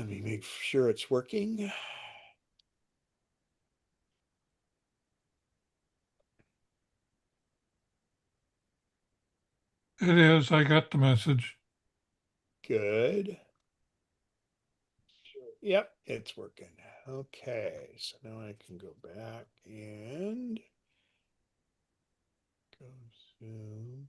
Let me make sure it's working. It is. I got the message. Good. Yep, it's working. Okay, so now I can go back and go zoom.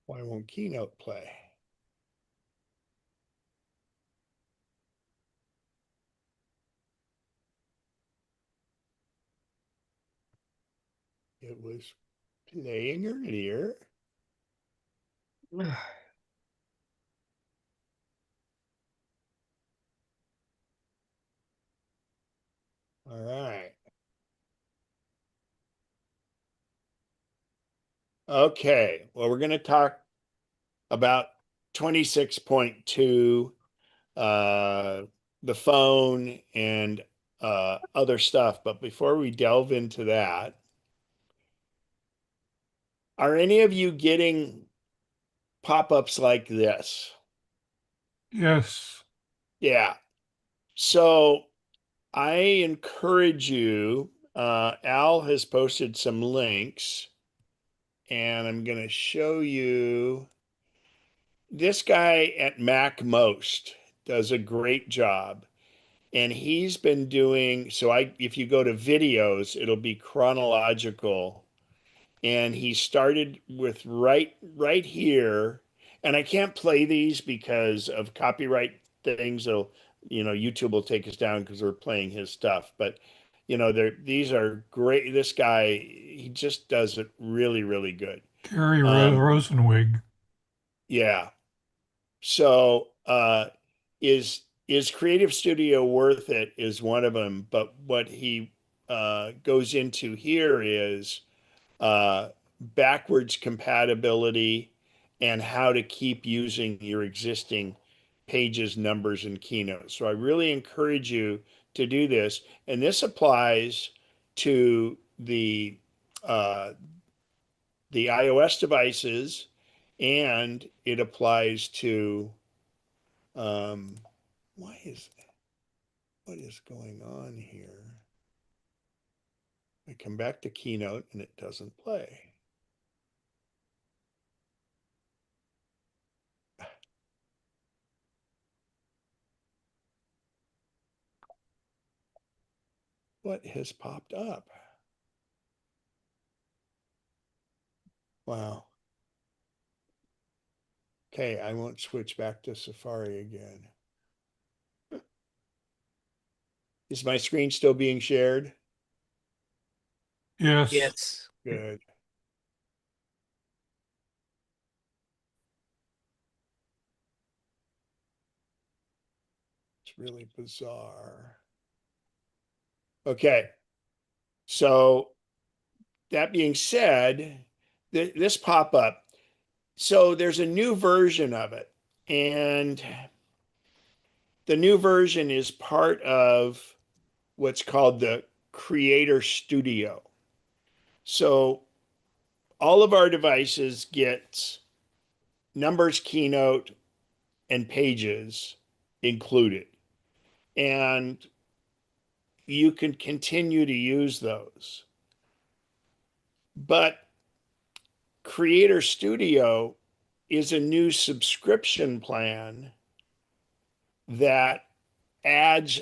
Why won't Keynote play? It was playing earlier. All right. Okay, well, we're going to talk about 26.2, the phone and other stuff. But before we delve into that, are any of you getting pop-ups like this? Yes. Yeah. So I encourage you, Al has posted some links, and I'm going to show you. This guy at MacMost does a great job. And he's been doing, so if you go to videos, it'll be chronological. And he started with right here. And I can't play these because of copyright things. So, YouTube will take us down because we're playing his stuff. But these are great. This guy, he just does it really, really good. Gary Um, Rosenwig. yeah. So is Creative Studio worth it is one of them, but what he goes into here is backwards compatibility and how to keep using your existing pages, numbers, and keynotes. So I really encourage you to do this, and this applies to uh, the iOS devices, and it applies to um, what is going on here? I come back to Keynote and it doesn't play. What has popped up? Wow. Okay, I won't switch back to Safari again. Is my screen still being shared? Yes. Yes. Good. It's really bizarre. Okay, so that being said, this pop-up, so there's a new version of it, and the new version is part of what's called the Creator Studio. So all of our devices get Numbers, Keynote, and Pages included. And you can continue to use those. But Creator Studio is a new subscription plan that adds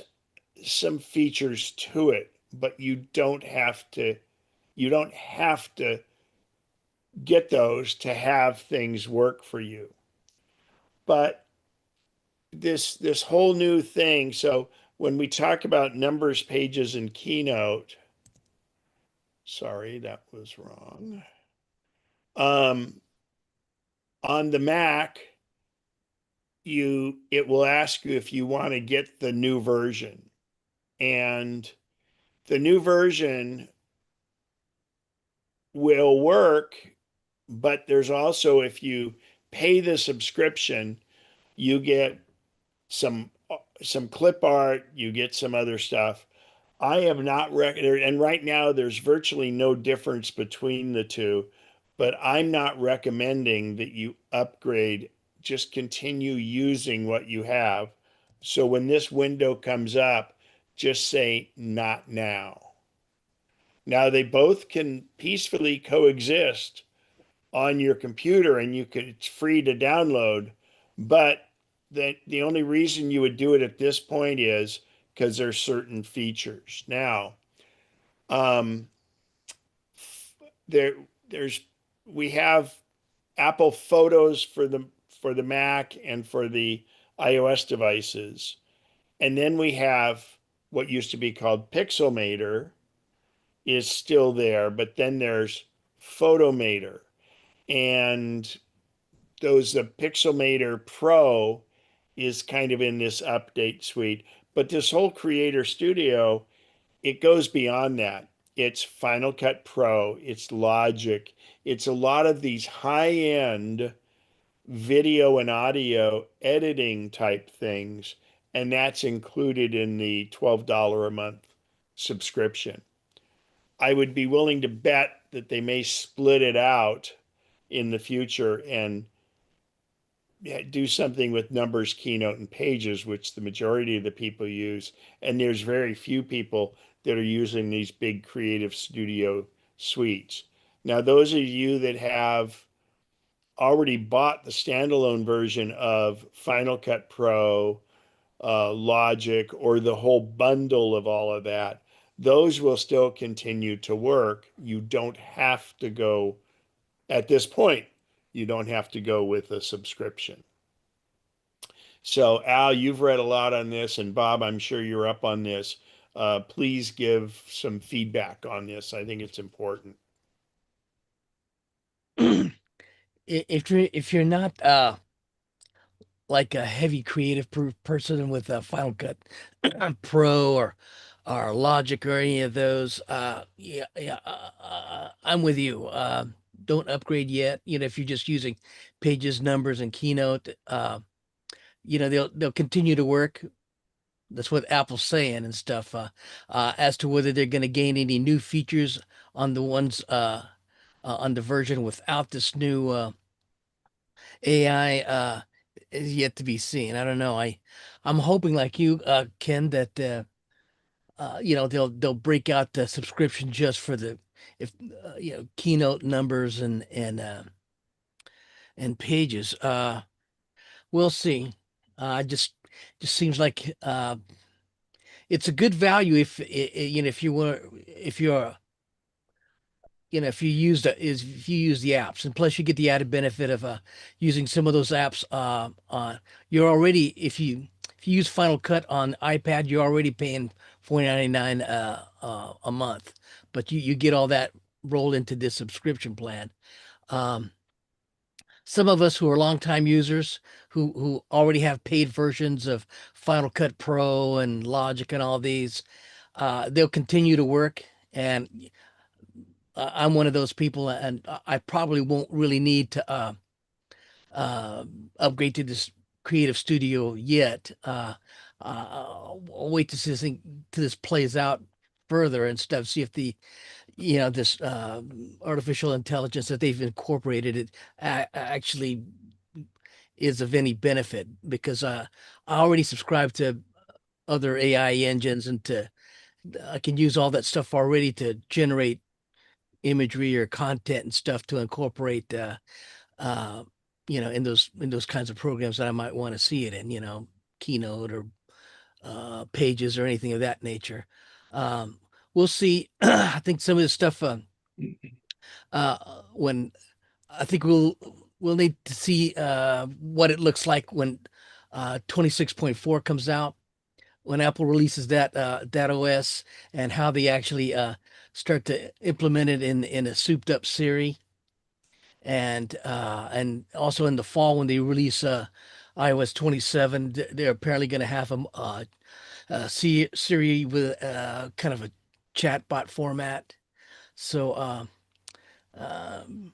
some features to it, but you don't have to get those to have things work for you. But this whole new thing, so when we talk about numbers, pages, and keynote, sorry, that was wrong. Um, on the Mac, it will ask you if you want to get the new version. And the new version will work, but there's also, if you pay the subscription, you get some clip art, you get some other stuff. I have not and right now there's virtually no difference between the two, but I'm not recommending that you upgrade. Just continue using what you have. So when this window comes up, just say not now. Now they both can peacefully coexist on your computer and it's free to download, but the only reason you would do it at this point is because there's certain features. Now, um, there there's we have Apple Photos for the Mac and for the iOS devices. And then we have what used to be called Pixelmator is still there, but then there's Photomator. And the Pixelmator Pro is kind of in this update suite. But this whole Creator Studio, it goes beyond that. It's Final Cut Pro, it's Logic, it's a lot of these high-end video and audio editing type things, and that's included in the $12 a month subscription. I would be willing to bet that they may split it out in the future and do something with Numbers, Keynote, and Pages, which the majority of the people use. And there's very few people that are using these big creative studio suites. Now, those of you that have already bought the standalone version of Final Cut Pro, Logic, or the whole bundle of all of that, those will still continue to work. You don't have to go, at this point, you don't have to go with a subscription. So, Al, you've read a lot on this, and Bob, I'm sure you're up on this. Please give some feedback on this. I think it's important. If you're not like a heavy creative person with a Final Cut Pro or Logic or any of those, I'm with you. Don't upgrade yet. If you're just using Pages, Numbers, and Keynote, they'll continue to work. That's what Apple's saying and stuff. As to whether they're going to gain any new features on the ones on the version without this new AI is yet to be seen. I don't know. I'm hoping like you, Ken, that they'll break out the subscription just for the if Keynote, Numbers, and Pages. We'll see. Just seems like it's a good value if you want if you're if you use the apps, and plus you get the added benefit of using some of those apps you're already if you use Final Cut on iPad, you're already paying $4.99 a month, but you get all that rolled into this subscription plan. um some of us who are longtime users who already have paid versions of Final Cut Pro and Logic and all these, they'll continue to work. And I'm one of those people, and I probably won't really need to uh, upgrade to this creative studio yet. I'll wait to see till this plays out further and stuff. See if this artificial intelligence that they've incorporated it actually is of any benefit. Because I already subscribe to other AI engines, and I can use all that stuff already to generate imagery or content and stuff to incorporate uh in those kinds of programs that I might want to see it in, Keynote or Pages or anything of that nature. We'll see. I think some of this stuff when I think we'll need to see what it looks like when 26.4 comes out, when Apple releases that OS, and how they actually start to implement it in a souped up Siri, and also in the fall when they release iOS 27. They're apparently going to have Siri with kind of a chatbot format. So, um,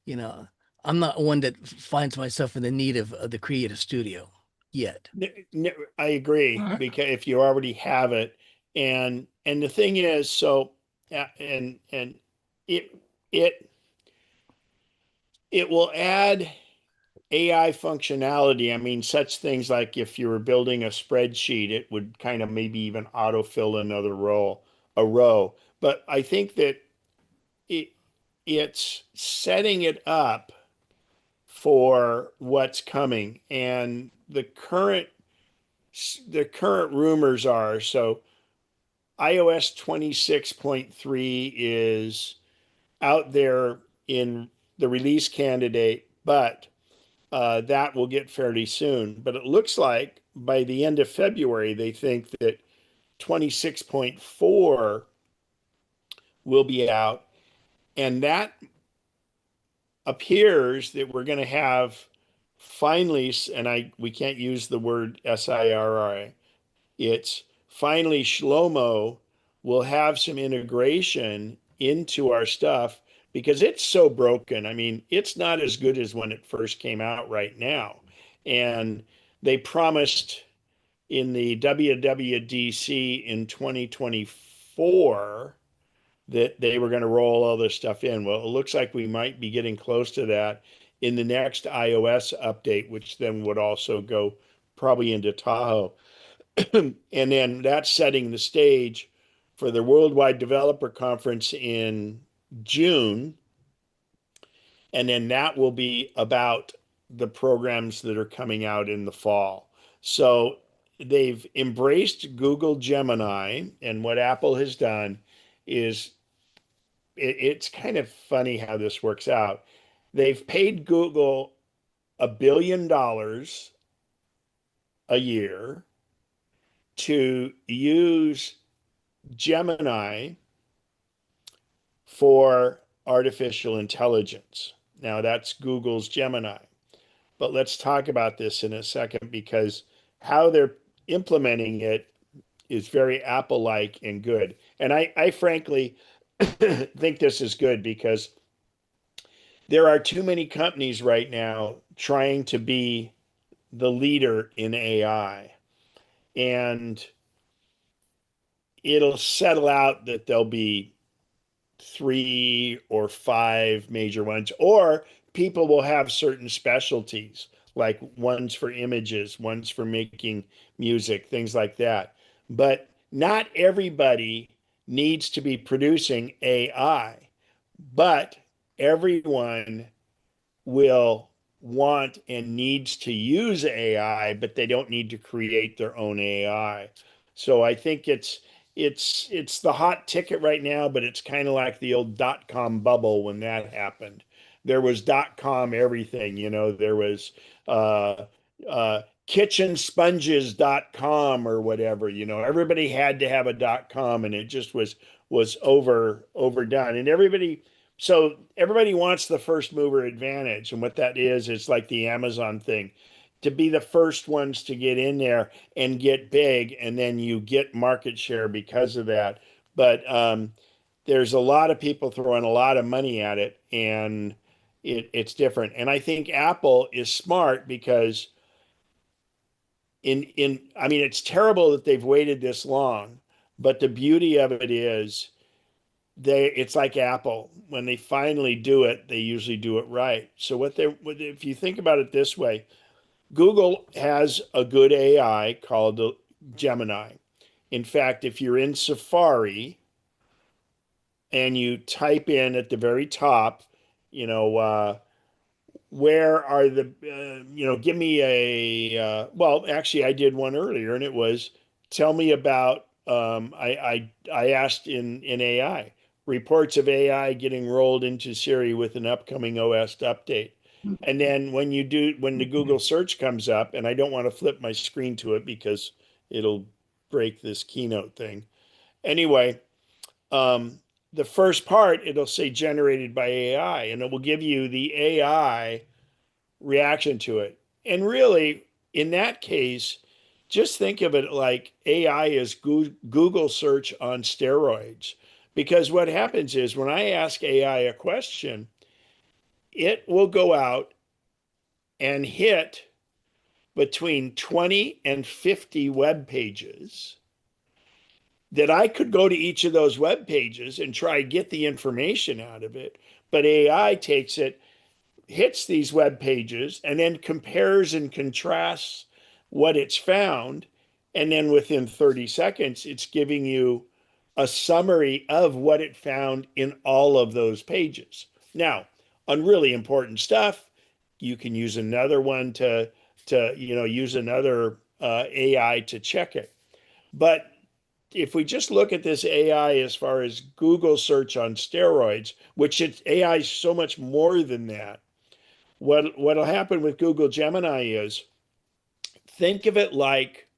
you know, I'm not one that finds myself in the need of the Creative Studio yet. I agree I, because if you already have it, and the thing is, so and it it it will add AI functionality. I mean, such things like if you were building a spreadsheet, it would kind of maybe even autofill another row. But I think that it it's setting it up for what's coming, and the current rumors are so iOS 26.3 is out there in the release candidate, but that will get fairly soon. But it looks like by the end of February, they think that 26.4 will be out. And that appears that we're going to have finally, and we can't use the word SIRI, it's finally Shlomo will have some integration into our stuff because it's so broken. I mean, it's not as good as when it first came out right now. And they promised in the WWDC in 2024 that they were going to roll all this stuff in. Well, it looks like we might be getting close to that in the next iOS update, which then would also go probably into Tahoe. And then that's setting the stage for the Worldwide Developer Conference in June. And then that will be about the programs that are coming out in the fall. So they've embraced Google Gemini. And what Apple has done is it's kind of funny how this works out. They've paid Google $1 billion a year to use Gemini for artificial intelligence. Now, that's Google's Gemini. But let's talk about this in a second because how they're implementing it is very Apple like and good. And I frankly think this is good because there are too many companies right now trying to be the leader in AI. And it'll settle out that there'll be 3 or 5 major ones, or people will have certain specialties, like ones for images, ones for making music, things like that. But not everybody needs to be producing AI, but everyone will want and needs to use AI, but they don't need to create their own AI. So I think it's the hot ticket right now, but it's kind of like the old .com bubble when that happened. There was .com everything, there was uh, kitchensponges.com or whatever, everybody had to have a .com and it just was overdone. And everybody wants the first mover advantage. And what that is, it's like the Amazon thing to be the first ones to get in there and get big, and then you get market share because of that. But there's a lot of people throwing a lot of money at it, and it's different. And I think Apple is smart because I mean, it's terrible that they've waited this long, but the beauty of it is it's like Apple. When they finally do it, they usually do it right. So if you think about it this way, Google has a good AI called Gemini. In fact, if you're in Safari and you type in at the very top, you know, where are give me well, actually, I did one earlier and it was tell me about, I asked in AI, reports of AI getting rolled into Siri with an upcoming OS update. And then when the Google search comes up, and I don't want to flip my screen to it because it'll break this keynote thing. Anyway, um, the first part, it'll say generated by AI, and it will give you the AI reaction to it. And really, in that case, just think of it like AI is Google search on steroids. Because what happens is when I ask AI a question, it will go out and hit between 20 and 50 web pages that I could go to each of those web pages and try to get the information out of it. But AI takes it, hits these web pages, and then compares and contrasts what it's found. And then within 30 seconds, it's giving you a summary of what it found in all of those pages. Now, on really important stuff, you can use another one to use another AI to check it. But if we just look at this AI as far as Google search on steroids, which it's AI is so much more than that, what'll happen with Google Gemini is think of it like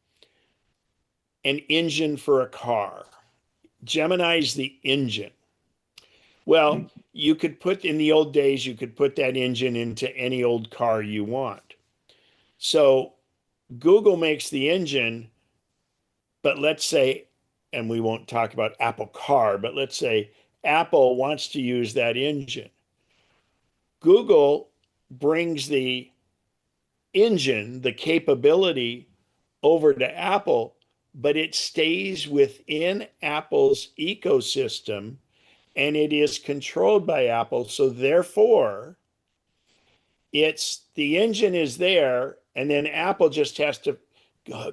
an engine for a car. Gemini's the engine. Well, you could put in the old days, you could put that engine into any old car you want. So Google makes the engine, but let's say, and we won't talk about Apple Car, but let's say Apple wants to use that engine. Google brings the engine, the capability over to Apple, but it stays within Apple's ecosystem and it is controlled by Apple. So therefore, it's the engine is there, and then Apple just has to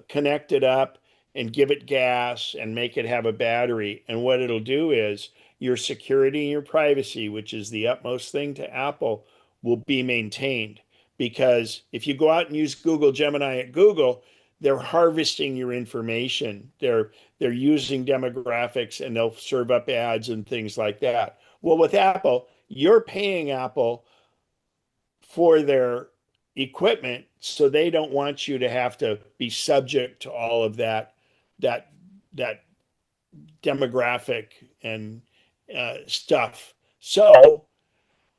connect it up and give it gas and make it have a battery. And what it'll do is your security and your privacy, which is the utmost thing to Apple, will be maintained. Because if you go out and use Google Gemini at Google, they're harvesting your information. They're using demographics and they'll serve up ads and things like that. Well, with Apple, you're paying Apple for their equipment, so they don't want you to have to be subject to all of that that demographic and stuff. So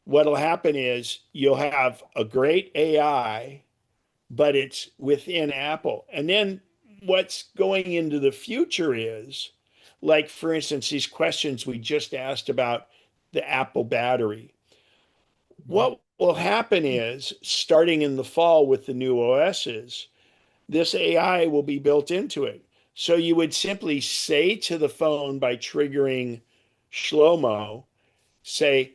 what'll happen is you'll have a great AI, but it's within Apple. And then what's going into the future is, like, for instance, these questions we just asked about the Apple battery. What will happen is, starting in the fall with the new OSs, this AI will be built into it. So you would simply say to the phone by triggering Shlomo, say,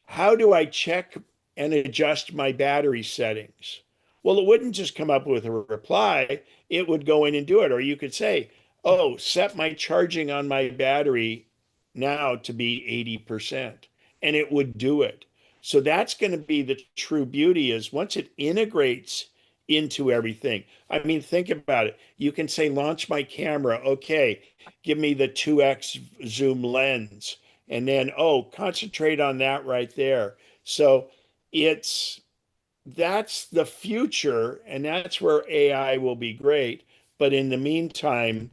how do I check and adjust my battery settings? Well, it wouldn't just come up with a reply, it would go in and do it. Or you could say, oh, set my charging on my battery now to be 80%, and it would do it. So that's going to be the true beauty is once it integrates into everything. I mean, think about it. You can say, launch my camera. Okay, give me the 2x zoom lens and then concentrate on that right there. So it's that's the future and that's where AI will be great, but in the meantime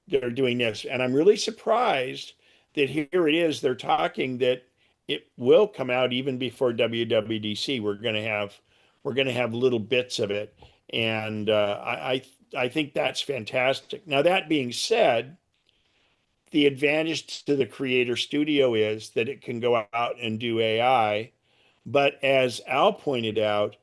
they're doing this and I'm really surprised that here it is they're talking that it will come out even before WWDC. We're going to have little bits of it, and I think that's fantastic. Now that being said, the advantage to the Creator Studio is that it can go out and do AI. But as Al pointed out,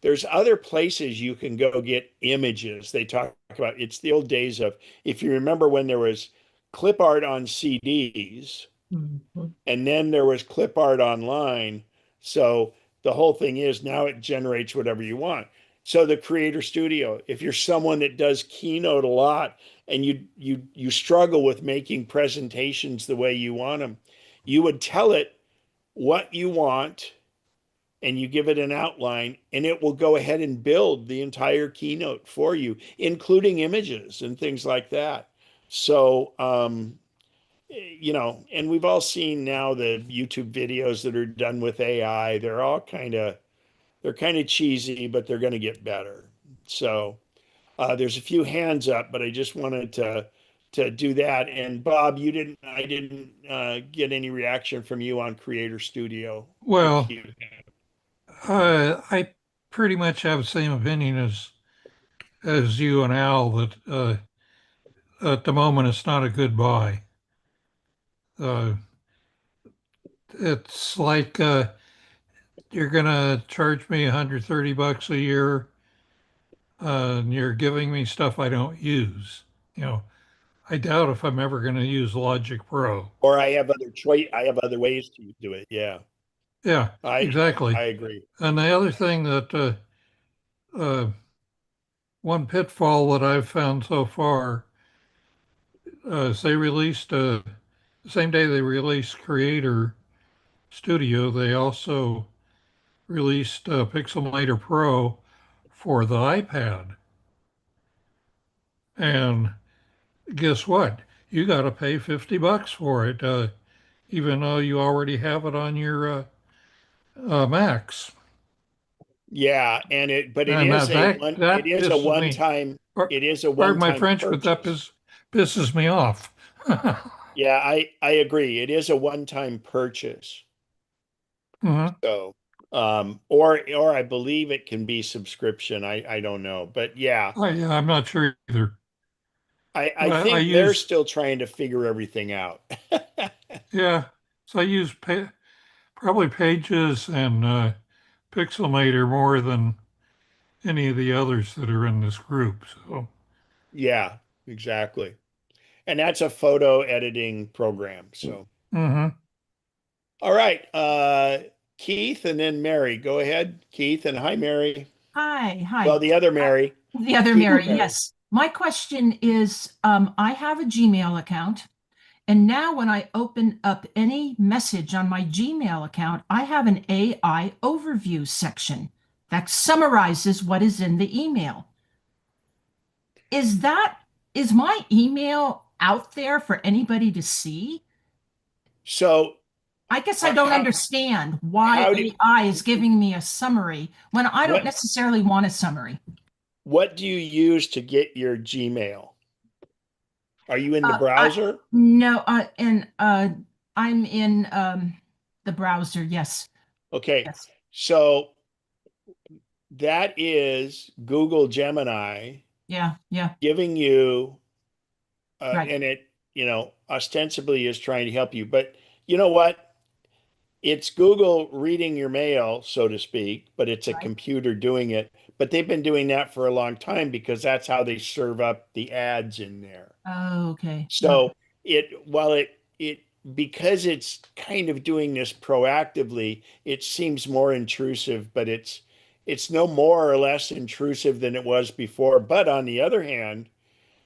there's other places you can go get images. They talk about it's the old days of, if you remember when there was clip art on CDs Mhm. and then there was clip art online. So the whole thing is now it generates whatever you want. So the Creator Studio, if you're someone that does Keynote a lot and you struggle with making presentations the way you want them, you would tell it what you want and you give it an outline and it will go ahead and build the entire keynote for you, including images and things like that. So and we've all seen now the YouTube videos that are done with AI. They're kind of cheesy, but they're going to get better. So there's a few hands up, but I just wanted to do that. And Bob, I didn't get any reaction from you on Creator Studio if Well, you. I pretty much have the same opinion as you and Al that at the moment it's not a good buy. Uh, it's like you're gonna charge me $130 a year, and you're giving me stuff I don't use. You know, I doubt if I'm ever gonna use Logic Pro. Or I have other choice. I have other ways to do it. Yeah, Yeah, I exactly. I agree. And the other thing that uh, one pitfall that I've found so far is they released the same day they released Creator Studio, they also released Pixelmator Pro for the iPad. And guess what? You got to pay $50 for it, even though you already have it on your Macs. Yeah, and it And is a it that is a pisses one me. time Par- it is a one Pardon my time French, but that purchase. pisses me off. Yeah, I agree. It is a one time purchase. Mhm. So, or I believe it can be subscription. I don't know, but yeah, I'm not sure either. I But I think they're use, still trying to figure everything out. yeah, so I use probably Pages and Pixelmator more than any of the others that are in this group. So, Yeah, exactly. And that's a photo editing program. So, hmm all right, Keith and then Mary. Go ahead, Keith, and hi, Mary. Hi, Well, hi. the other I- Mary, The other Keith Mary, and Mary. yes. My question is, I have a Gmail account, and now when I open up any message on my Gmail account, I have an AI overview section that summarizes what is in the email. Is that, is my email out there for anybody to see? So, I guess I how don't how understand why how do AI is giving me a summary when I don't what necessarily want a summary. what do you use to get your Gmail? Are you in the I browser? no, and I'm in the browser. Yes, Okay, yes, so that is Google Gemini yeah, yeah, giving you, right. and it, ostensibly is trying to help you. But you know what? It's Google reading your mail, so to speak, but it's a Right. computer doing it. But they've been doing that for a long time because that's how they serve up the ads in there. Oh, okay. So while it because it's kind of doing this proactively, it seems more intrusive, but it's no more or less intrusive than it was before. But on the other hand,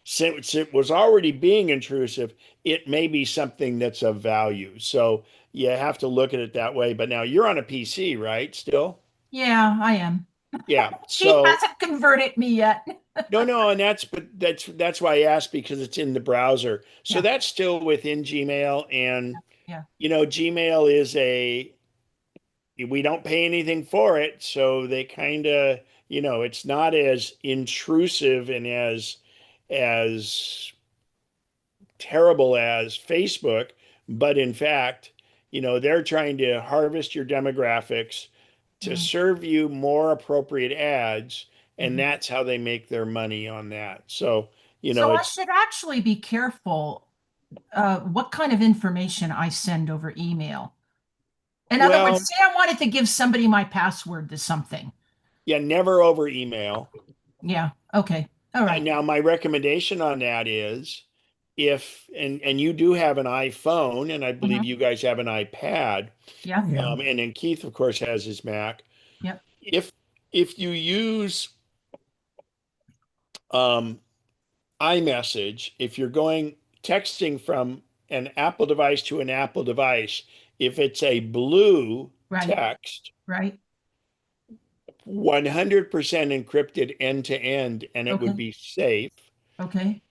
since it was already being intrusive, it may be something that's of value. So you have to look at it that way. But now you're on a PC, right? Still? Yeah, I am. Yeah. He So hasn't converted me yet. no, and that's why I asked because it's in the browser. So Yeah, that's still within Gmail, and yeah. Gmail is we don't pay anything for it, so they kind of, it's not as intrusive and as terrible as Facebook, but in fact, they're trying to harvest your demographics to Mm, serve you more appropriate ads, and mhm. that's how they make their money on that. So, So I it's should actually be careful what kind of information I send over email. In other words, well, say I wanted to give somebody my password to something. yeah, never over email. Yeah, okay. All right. Now, my recommendation on that is if and you do have an iPhone, and I believe Mhm. you guys have an iPad, Yeah, yeah, and then Keith, of course, has his Mac. yep. If you use um, iMessage, if you're going texting from an Apple device to an Apple device, if it's a blue Right, text, right. 100% encrypted end to end, and it would Okay, be safe. okay,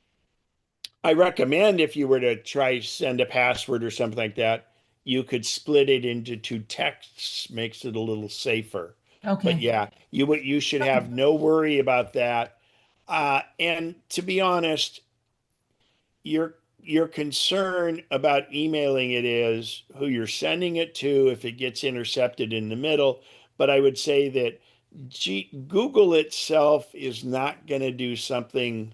I recommend if you were to try send a password or something like that, you could split it into two texts, makes it a little safer. But okay. yeah, you should have no worry about that. And to be honest, your concern about emailing it is who you're sending it to if it gets intercepted in the middle. But I would say that Google itself is not going to do something.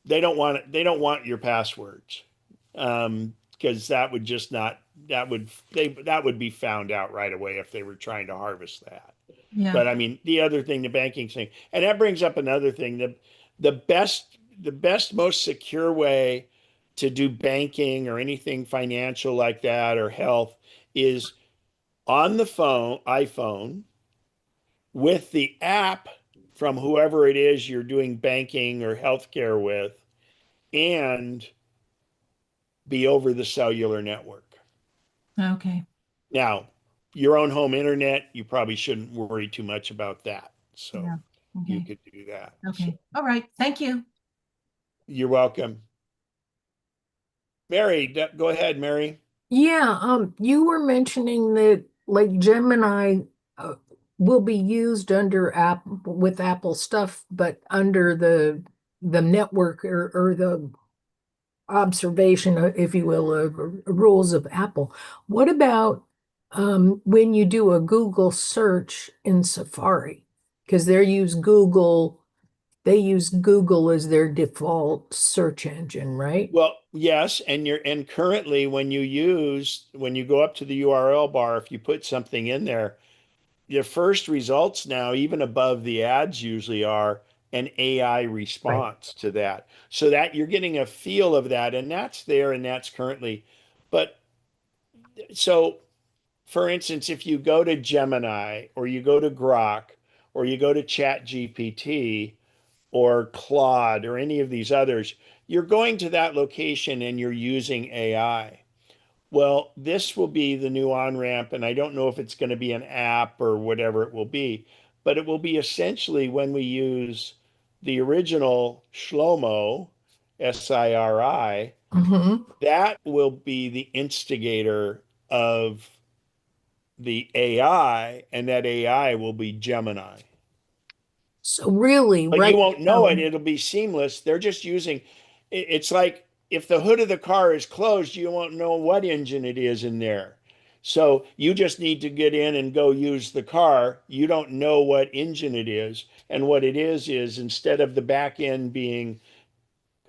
They don't want it. They don't want your passwords, because that would just not. That would be found out right away if they were trying to harvest that. Yeah. But I mean, the other thing, the banking thing, and that brings up another thing. The best, most secure way to do banking or anything financial like that or health is on the iPhone, with the app from whoever it is you're doing banking or healthcare with, and be over the cellular network. Okay. Now, your own home internet, you probably shouldn't worry too much about that. So Yeah. you Okay. could do that. So Okay. All right. Thank you. you're welcome. Mary, go ahead, Mary. Yeah, you were mentioning that like Gemini uh, will be used under app with Apple stuff, but under the network or the observation, if you will, of rules of Apple. What about when you do a Google search in Safari? Because they use Google as their default search engine, right? Well, yes, and currently when you go up to the URL bar, if you put something in there, your first results now, even above the ads, usually are an AI Right. response to that. So that you're getting a feel of that, and that's there, and that's currently. But so, for instance, if you go to Gemini or you go to Grok or you go to Chat GPT or Claude or any of these others, you're going to that location and you're using AI. Well, this will be the new on ramp, and I don't know if it's going to be an app or whatever it will be, but it will be essentially when we use the original Shlomo, SIRI, Hmm. that will be the instigator of the AI, and that AI will be Gemini. So really, But you right won't know it. now, It'll be seamless. They're just using it's like if the hood of the car is closed, you won't know what engine it is in there. So you just need to get in and go use the car. You don't know what engine it is. And what it is instead of the back end being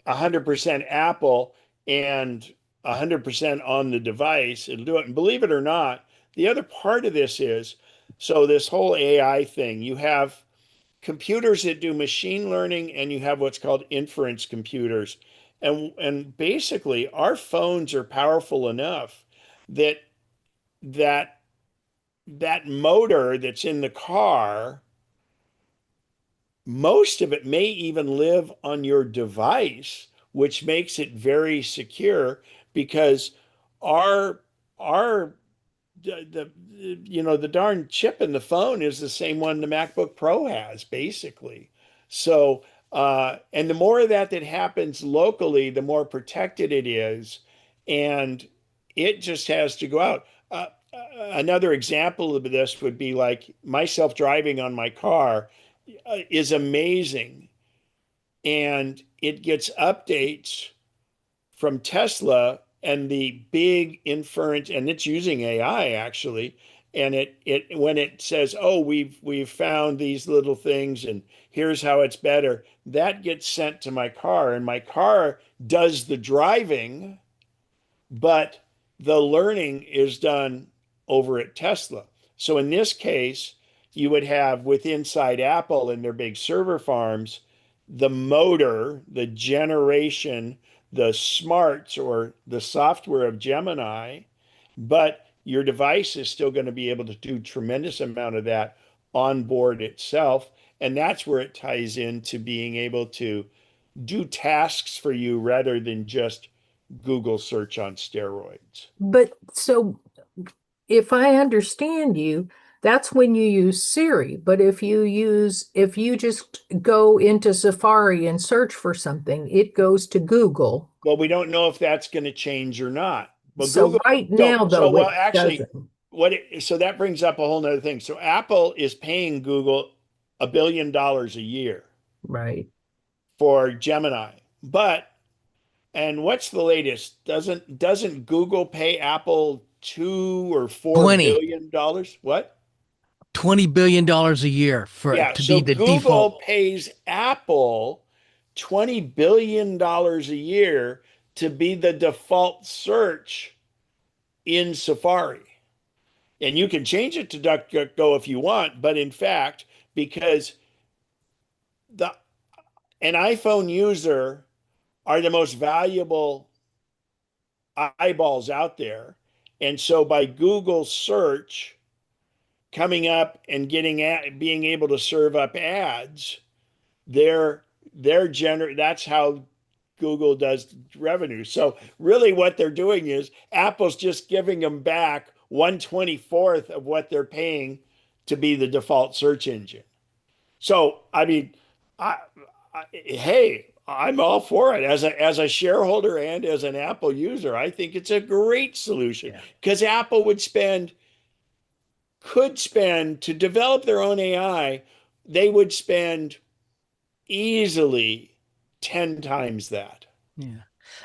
100% Apple and 100% on the device, it'll do it. And believe it or not, the other part of this is so this whole AI thing, you have computers that do machine learning and you have what's called inference computers. And basically our phones are powerful enough that that that motor that's in the car, most of it may even live on your device, which makes it very secure because our our the darn chip in the phone is the same one the MacBook Pro has, basically. So, and the more of that happens locally, the more protected it is, and it just has to go out. Another example of this would be like myself driving on my car is amazing, and it gets updates from Tesla and the big inference, and it's using AI actually. And it when it says, "Oh, we've found these little things, and here's how it's better," that gets sent to my car, and my car does the driving, but the learning is done over at Tesla. So in this case, you would have with inside Apple and their big server farms, the motor, the generation, the smarts or the software of Gemini, but your device is still going to be able to do tremendous amount of that on board itself. And that's where it ties into being able to do tasks for you rather than just Google search on steroids. but so if I understand you, that's when you use Siri. But if you just go into Safari and search for something, it goes to Google. Well, we don't know if that's going to change or not. Well, So Google, right so now, so though, well it actually doesn't, so that brings up a whole nother thing. So Apple is paying Google $1 billion a year right? for Gemini. But and what's the latest? Doesn't Google pay Apple 2 or 4 20. billion dollars? What? $20 billion a year for Yeah, to be so the default. Google pays Apple $20 billion a year to be the default search in Safari. And you can change it to DuckDuckGo if you want, but in fact, because the an iPhone user are the most valuable eyeballs out there. And so by Google search coming up and being able to serve up ads, that's how Google does revenue. So really what they're doing is Apple's just giving them back 1/24th of what they're paying to be the default search engine. So I mean, I, hey, I'm all for it as a shareholder and as an Apple user. I think it's a great solution Yeah. because Apple could spend to develop their own AI. They would spend easily 10 times that. Yeah.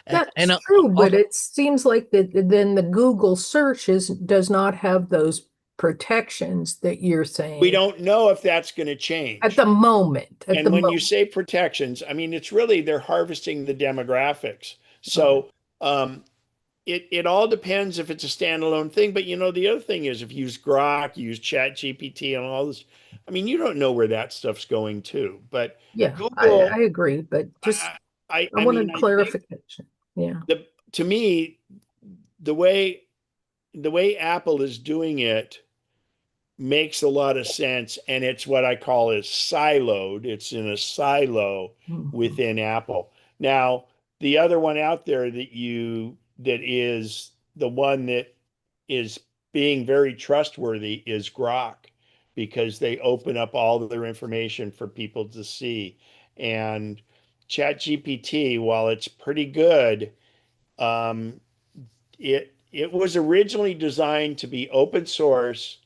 And That's true, but also, it seems like that then the Google search does not have those protections that you're We saying don't know if that's going to at the change. moment. At the And when you moment. say protections, I mean, it's really they're harvesting the demographics. Okay. So it all depends if it's a standalone thing. But you know, the other thing is if you use Grok, you use Chat GPT and all this, I mean, you don't know where that stuff's going to. But Yeah, I Google, agree, but just I, I I mean, wanted I think clarification. Yeah. to me, the way the way Apple is doing it makes a lot of sense, and it's what I call is siloed. It's in a silo Mhm. within Apple. Now, the other one out there that is the one that is being very trustworthy is Grok because they open up all of their information for people to see. And ChatGPT, while it's pretty good, um, it was originally designed to be open source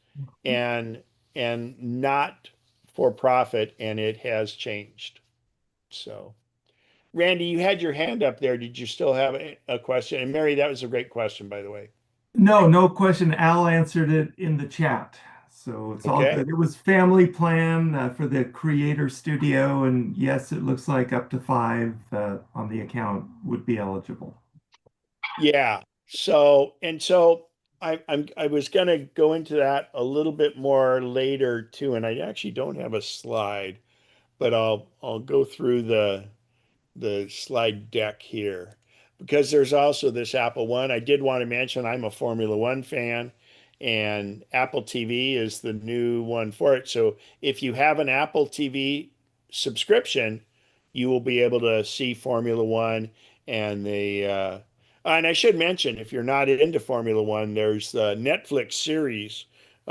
and not for profit, and it has changed. So, Randy, you had your hand up there. Did you still have a question? And Mary, that was a great question, by the way. No, no question. Al answered it in the chat. So it's all Okay. good. It was family plan for the creator studio. And yes, it looks like up to five on the account would be eligible. Yeah. So I was gonna go into that a little bit more later too, and I actually don't have a slide, but I'll go through the slide deck here because there's also this Apple One. I did want to mention I'm a Formula One fan, and Apple TV is the new one for it. So if you have an Apple TV subscription, you will be able to see Formula One and and I should mention if you're not into Formula One, there's the Netflix series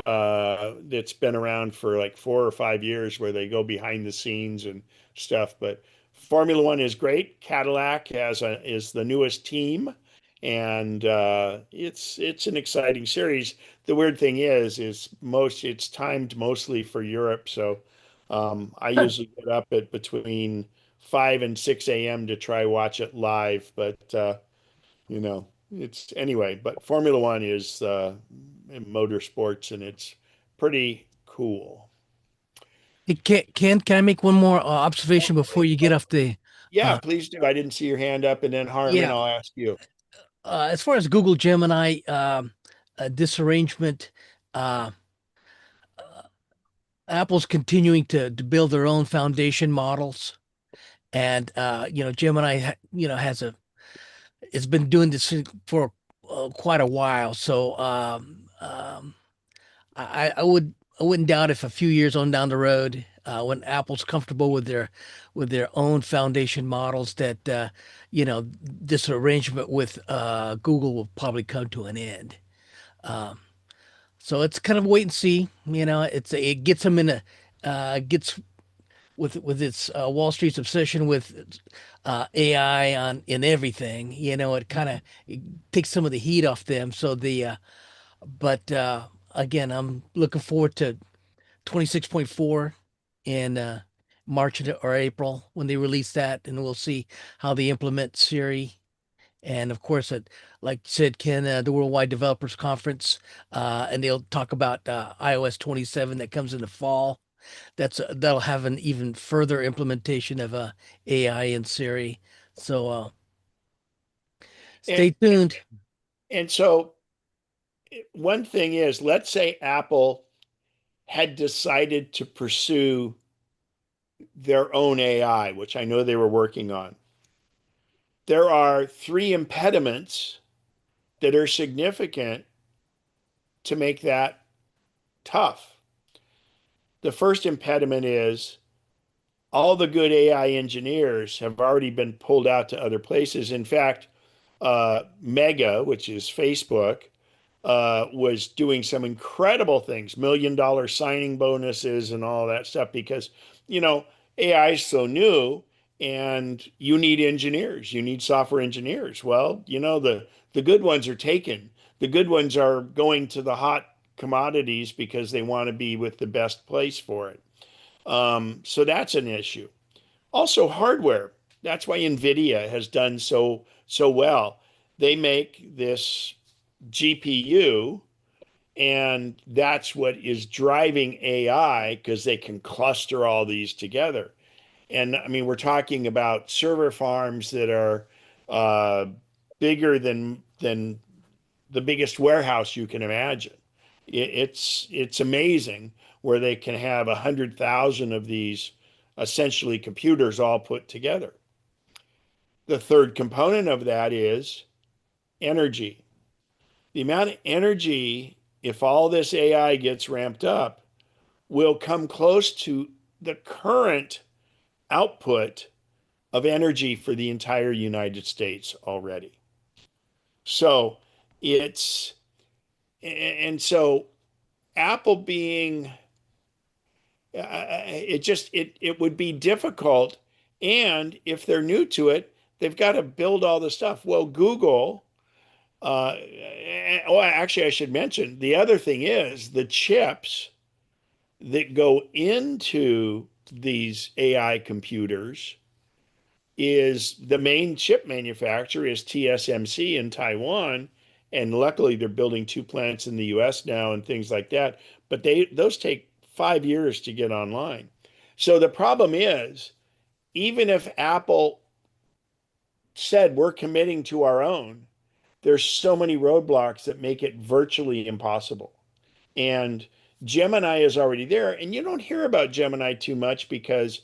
that's been around for like 4 or 5 years where they go behind the scenes and stuff. But Formula One is great. Cadillac is the newest team, and it's an exciting series. The weird thing is it's timed mostly for Europe, so I usually get up at between 5 and 6 a.m. to try watch it live. But you know, it's anyway. But Formula One is in motorsports, and it's pretty cool. can I make one more observation before you get off the Yeah, uh, please do. I didn't see your hand up, and then Harmon, yeah. I'll ask you. As far as Google Gemini disarrangement, uh, Apple's continuing to build their own foundation models, and Gemini has it's been doing this for quite a while. So I wouldn't doubt if a few years on down the road, when Apple's comfortable with their own foundation models, that this arrangement with Google will probably come to an end. Um, so it's kind of wait and see. It gets them in a gets with its Wall Street's obsession with AI on in everything. It kind of takes some of the heat off them. But again, I'm looking forward to 26.4 in March or April when they release that, and we'll see how they implement Siri And of course, like you said, Ken, the Worldwide Developers Conference, and they'll talk about iOS 27 that comes in the fall. That'll have an even further implementation of AI in Siri. So And stay tuned. and so one thing is, let's say Apple had decided to pursue their own AI, which I know they were working on. There are three impediments that are significant to make that tough. The first impediment is all the good AI engineers have already been pulled out to other places. In fact, Mega, which is Facebook, was doing some incredible things, $1 million signing bonuses and all that stuff, because, you know, AI is so new and you need engineers, you need software engineers. Well, the good ones are taken. The good ones are going to the hot commodities because they want to be with the best place for it. So that's an issue. Also, hardware. That's why NVIDIA has done so well. They make this GPU, and that's what is driving AI because they can cluster all these together. And I mean, we're talking about server farms that are uh, bigger than the biggest warehouse you can imagine. It's amazing where they can have 100,000 of these essentially computers all put together. The third component of that is energy. The amount of energy, if all this AI gets ramped up, will come close to the current output of energy for the entire United States already. So it's, and so Apple being, it would be difficult. And if they're new to it, they've got to build all the stuff. Well, Google, oh, actually, I should mention the other thing is the chips that go into these AI computers is the main chip manufacturer is TSMC in Taiwan. And luckily they're building two plants in the US now and things like that. But those take 5 years to get online. So the problem is, even if Apple said we're committing to our own, there's so many roadblocks that make it virtually impossible. And Gemini is already there. And you don't hear about Gemini too much because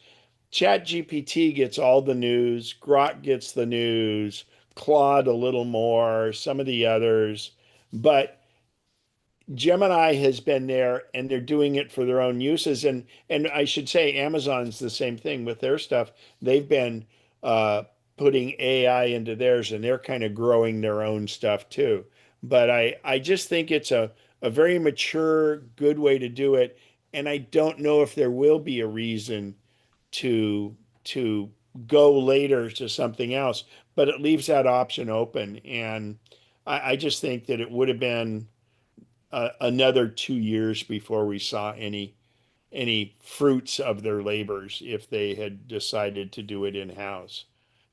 ChatGPT gets all the news, Grok gets the news, Claude a little more, some of the others. But Gemini has been there and they're doing it for their own uses. And I should say Amazon's the same thing with their stuff. They've been putting AI into theirs and they're kind of growing their own stuff too. But I just think it's a very mature, good way to do it. And I don't know if there will be a reason to go later to something else, but it leaves that option open. And I just think that it would have been another 2 years before we saw any fruits of their labors if they had decided to do it in house.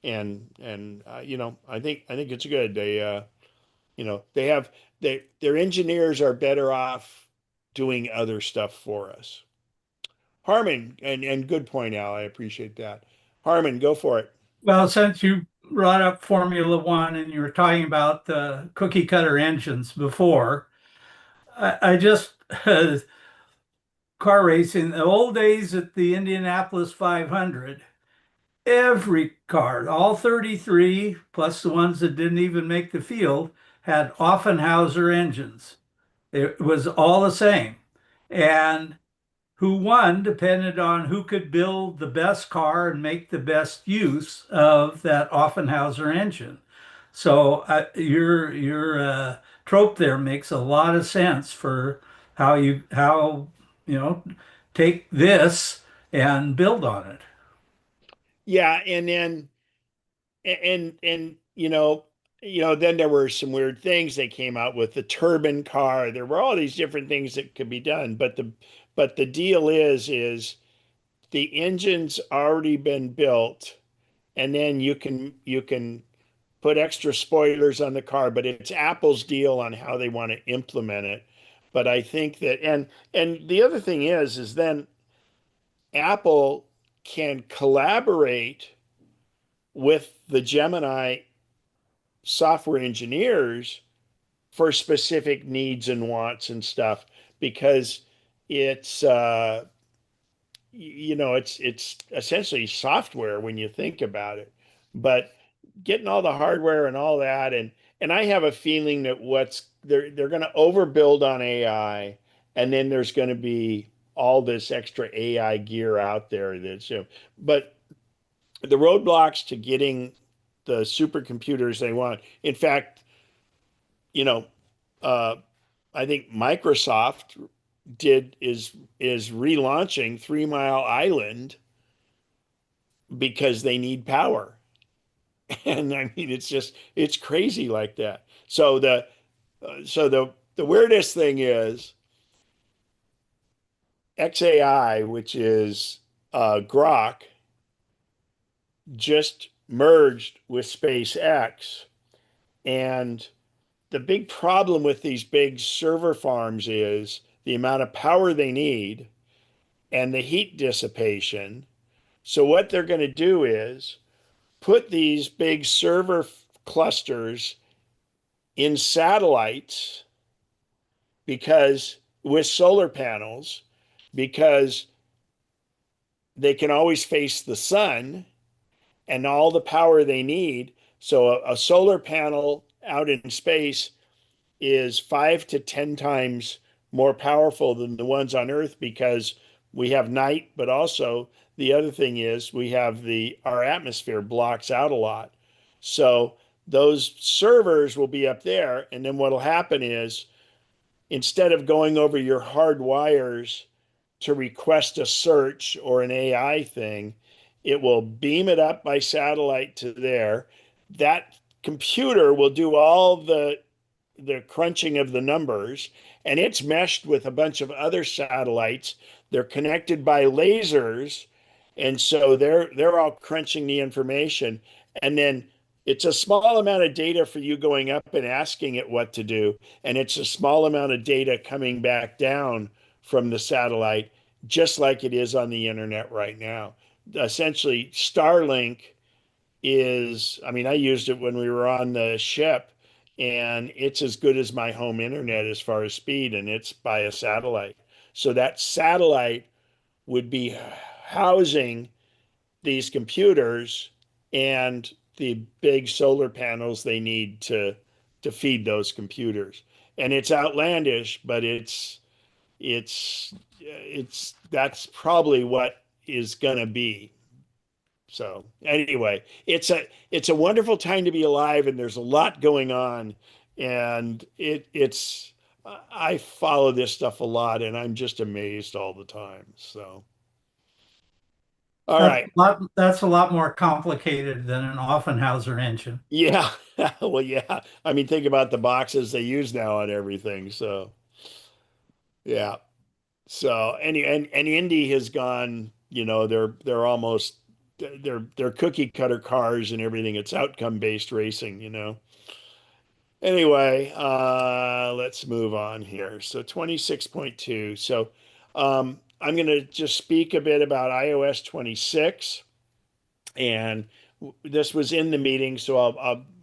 And I think it's good. They have their engineers are better off doing other stuff for us. Harmon, and good point, Al. I appreciate that. Harmon, go for it. Well, since you brought up Formula One and you were talking about the cookie cutter engines before, I just car racing, the old days at the Indianapolis 500, every car, all 33, plus the ones that didn't even make the field, had Offenhauser engines. It was all the same. And who won depended on who could build the best car and make the best use of that Offenhauser engine. So your trope there makes a lot of sense for how take this and build on it. Yeah, and then and then there were some weird things they came out with the turbine car. There were all these different things that could be done, but the deal is the engine's already been built, and then you can put extra spoilers on the car, but it's Apple's deal on how they want to implement it. But I think that, and the other thing is then Apple can collaborate with the Gemini software engineers for specific needs and wants and stuff because it's it's essentially software when you think about it. But getting all the hardware and all that, and I have a feeling that what's they're going to overbuild on AI, and then there's going to be all this extra AI gear out there that's but the roadblocks to getting the supercomputers they want. In fact, you know, uh, I think Microsoft is relaunching 3 Mile Island because they need power. And I mean, it's crazy like that. So the weirdest thing is XAI, which is Grok, just merged with SpaceX, and the big problem with these big server farms is the amount of power they need and the heat dissipation. So what they're going to do is put these big server clusters in satellites because with solar panels because they can always face the sun and all the power they need. So a solar panel out in space is 5 to 10 times more powerful than the ones on Earth because we have night, but also the other thing is we have our atmosphere blocks out a lot. So those servers will be up there, and then what'll happen is instead of going over your hard wires to request a search or an AI thing, it will beam it up by satellite to there. That computer will do all the crunching of the numbers, and it's meshed with a bunch of other satellites. They're connected by lasers, and so they're all crunching the information. And then it's a small amount of data for you going up and asking it what to do, and it's a small amount of data coming back down from the satellite, just like it is on the internet right now. Essentially, Starlink I mean, I used it when we were on the ship, and it's as good as my home internet as far as speed, and it's by a satellite. So that satellite would be housing these computers and the big solar panels they need to feed those computers. And it's outlandish, but it's that's probably what is going to be. So anyway, it's a wonderful time to be alive, and there's a lot going on, and it's I follow this stuff a lot, and I'm just amazed all the time. So all right, That's a lot more complicated than an Offenhauser engine. yeah, well, yeah. I mean, think about the boxes they use now on everything. So yeah. So and Indy has gone, they're almost they're cookie cutter cars and everything. It's outcome based racing. Anyway, let's move on here. So 26.2. So I'm going to just speak a bit about iOS 26, and this was in the meeting, so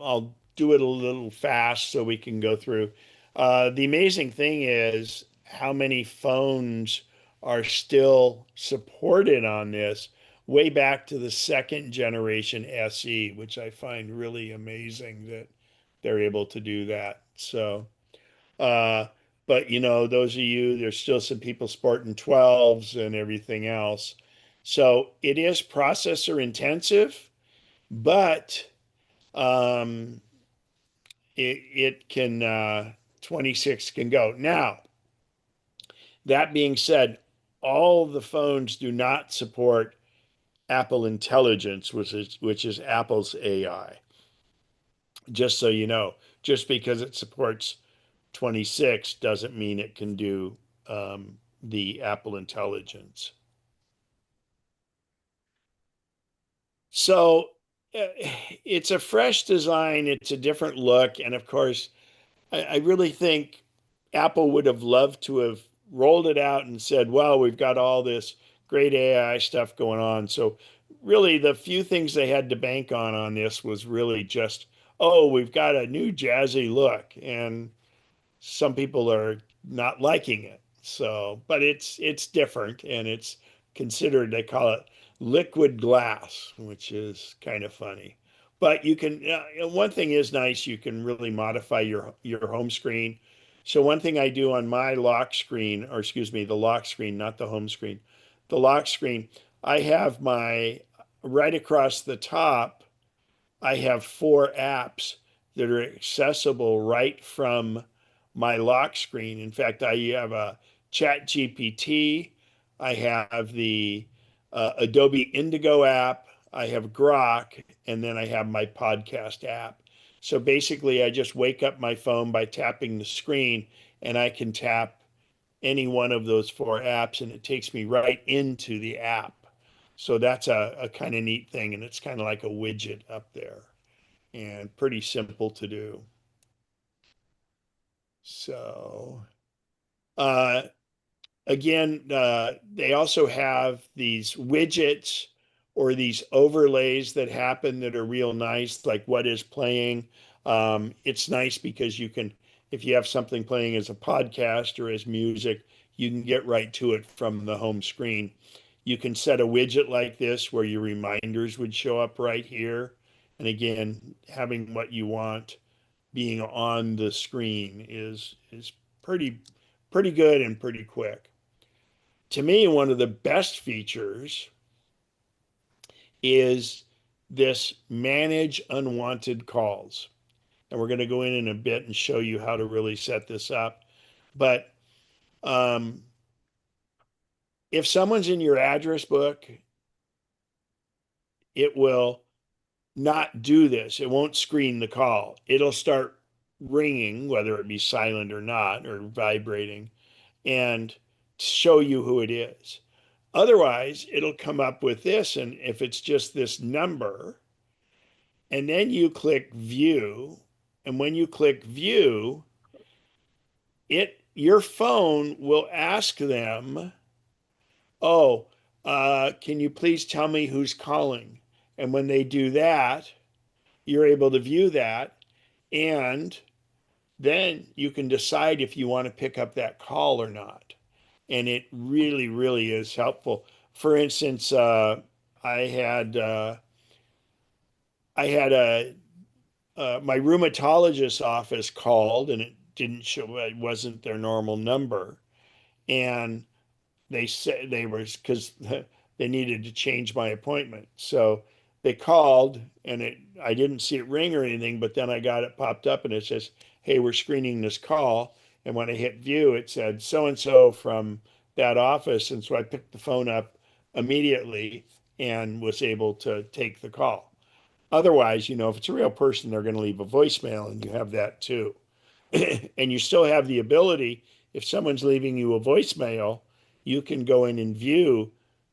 I'll do it a little fast so we can go through. The amazing thing is how many phones are still supported on this, way back to the second generation SE, which I find really amazing that they're able to do that. So, uh, but those of you, there's still some people sporting 12s and everything else. So it is processor intensive, but um, it can 26 can go. Now, that being said, all the phones do not support Apple Intelligence, which is Apple's AI. Just so you know, just because it supports 26 doesn't mean it can do the Apple Intelligence. So it's a fresh design. It's a different look. And of course, I really think Apple would have loved to have rolled it out and said, well, we've got all this great AI stuff going on. So really the few things they had to bank on this was really just, oh, we've got a new jazzy look. And some people are not liking it. So, but it's different and it's considered, they call it liquid glass, which is kind of funny. But you can, one thing is nice, you can really modify your home screen. So one thing I do on my lock screen, or excuse me, the lock screen, not the home screen, the lock screen, I have my right across the top, I have 4 apps that are accessible right from my lock screen. In fact, I have a Chat GPT, I have the Adobe Indigo app, I have Grok, and then I have my podcast app. So basically, I just wake up my phone by tapping the screen, and I can tap any one of those 4 apps, and it takes me right into the app. So that's a kind of neat thing, and it's kind of like a widget up there and pretty simple to do. So, uh, again, they also have these widgets or these overlays that happen that are real nice, like what is playing. It's nice because you can, if you have something playing as a podcast or as music, you can get right to it from the home screen. You can set a widget like this where your reminders would show up right here. And again, having what you want being on the screen is pretty good and pretty quick. To me, one of the best features is this manage unwanted calls. And we're going to go in a bit and show you how to really set this up. But um, if someone's in your address book, it will not do this. It won't screen the call. It'll start ringing, whether it be silent or not, or vibrating, and show you who it is. Otherwise, it'll come up with this, and if it's just this number, and then you click view, and when you click view, your phone will ask them, oh, can you please tell me who's calling? And when they do that, you're able to view that, and then you can decide if you want to pick up that call or not. And it really, really is helpful. For instance, I had I had a my rheumatologist's office called, and it didn't show, it wasn't their normal number, and they said they were, because they needed to change my appointment. So they called, and I didn't see it ring or anything, but then I got it popped up, and it says, "Hey, we're screening this call." And when I hit view, it said so and so from that office, and so I picked the phone up immediately and was able to take the call. Otherwise, if it's a real person, they're going to leave a voicemail, and you have that too. And you still have the ability, if someone's leaving you a voicemail, you can go in and view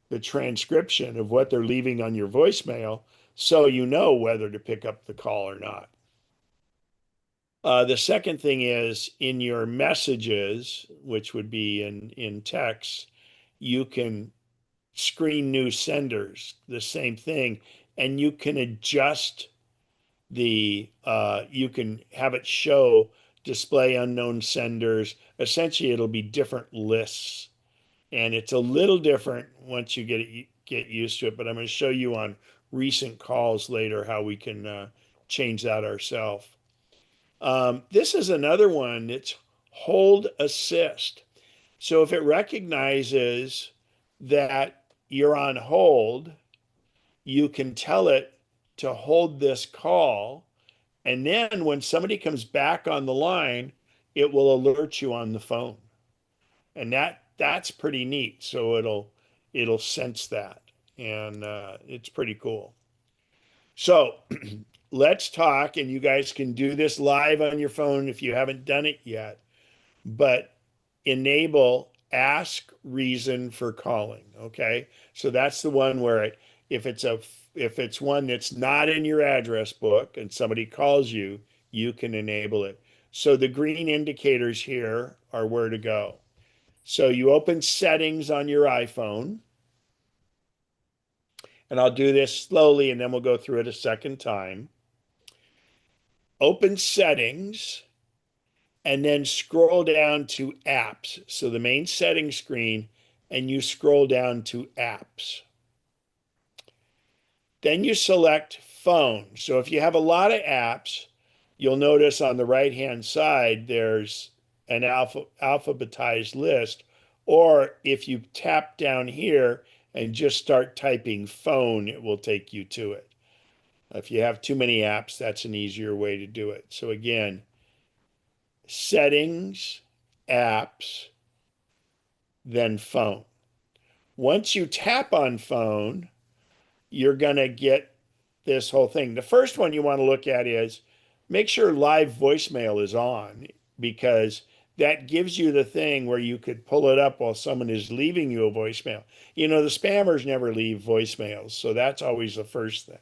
the transcription of what they're leaving on your voicemail so you know whether to pick up the call or not. The second thing is in your messages, which would be in text, you can screen new senders, the same thing, and you can adjust you can have it show display unknown senders. Essentially, it'll be different lists, and it's a little different once you get used to it. But I'm going to show you on recent calls later how we can change that ourselves. This is another one that's hold assist. So if it recognizes that you're on hold, you can tell it to hold this call, and then when somebody comes back on the line, it will alert you on the phone. And that's pretty neat. So it'll sense that. And it's pretty cool. So let's talk, and you guys can do this live on your phone if you haven't done it yet. But enable ask reason for calling. Okay. So that's the one where if it's if it's one that's not in your address book and somebody calls you, you can enable it. So the green indicators here are where to go. So you open settings on your iPhone, and I'll do this slowly and then we'll go through it a second time. Open settings and then scroll down to apps. So the main settings screen, and you scroll down to apps. Then you select phone. So if you have a lot of apps, you'll notice on the right-hand side, there's an alphabetized list. Or if you tap down here and just start typing phone, it will take you to it. If you have too many apps, that's an easier way to do it. So again, settings, apps, then phone. Once you tap on phone, you're going to get this whole thing. The first one you want to look at is make sure live voicemail is on, because that gives you the thing where you could pull it up while someone is leaving you a voicemail. You know, the spammers never leave voicemails, so that's always the first thing.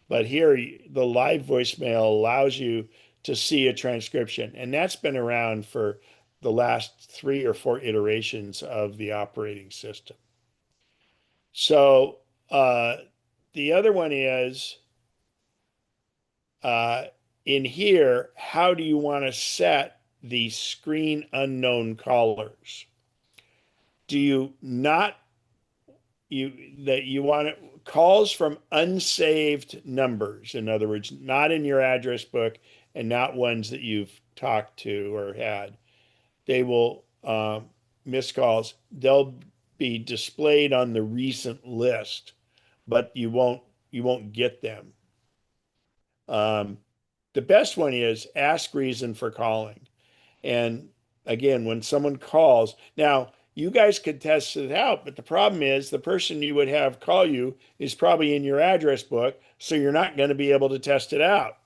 But here, the live voicemail allows you to see a transcription, and that's been around for the last 3 or 4 iterations of the operating system. So the other one is in here, how do you want to set the screen unknown callers? Do you not you want calls from unsaved numbers? In other words, not in your address book and not ones that you've talked to or had. They will missed calls. They'll be displayed on the recent list, but you won't get them. The best one is ask reason for calling. And again, when someone calls, now you guys could test it out, but the problem is the person you would have call you is probably in your address book, so you're not going to be able to test it out.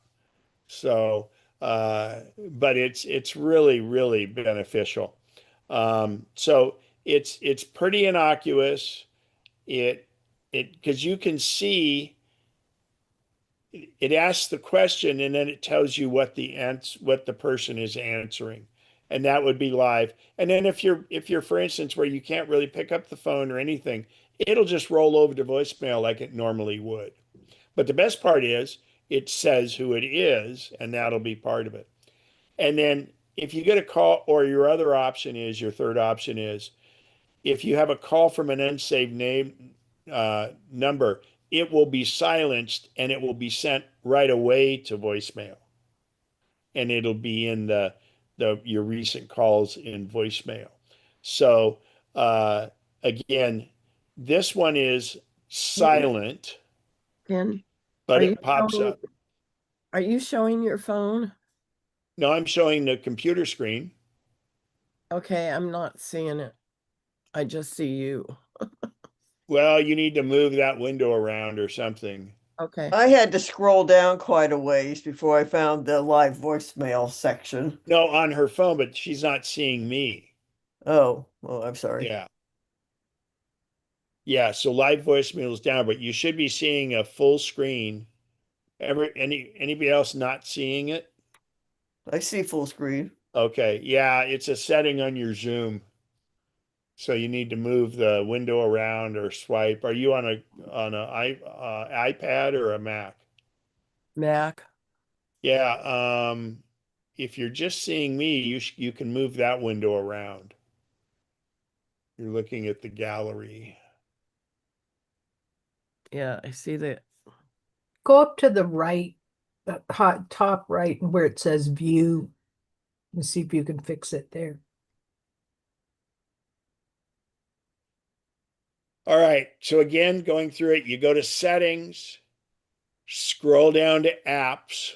So, but it's really, really beneficial. So it's pretty innocuous. It because you can see it asks the question and then it tells you what the person is answering, and that would be live. And then if you're for instance where you can't really pick up the phone or anything, it'll just roll over to voicemail like it normally would. But the best part is it says who it is, and that'll be part of it. And then if you get a call, or your third option is if you have a call from an unsaved name number, it will be silenced and it will be sent right away to voicemail. And it'll be in your recent calls in voicemail. So again, this one is silent, Ken, but are you it pops showing, up. are you showing your phone? No, I'm showing the computer screen. Okay, I'm not seeing it. I just see you. Well, you need to move that window around or something. Okay. I had to scroll down quite a ways before I found the live voicemail section. No, on her phone, but she's not seeing me. Oh, well, I'm sorry. Yeah. Yeah, so live voicemail is down, but you should be seeing a full screen. Anybody else not seeing it? I see full screen. Okay. Yeah, it's a setting on your Zoom. So you need to move the window around or swipe. Are you on a iPad or a Mac? Mac. Yeah, if you're just seeing me, you can move that window around. You're looking at the gallery. Yeah, I see that. Go up to the right, top right, where it says view, and see if you can fix it there. All right. So again, going through it, you go to settings, scroll down to apps.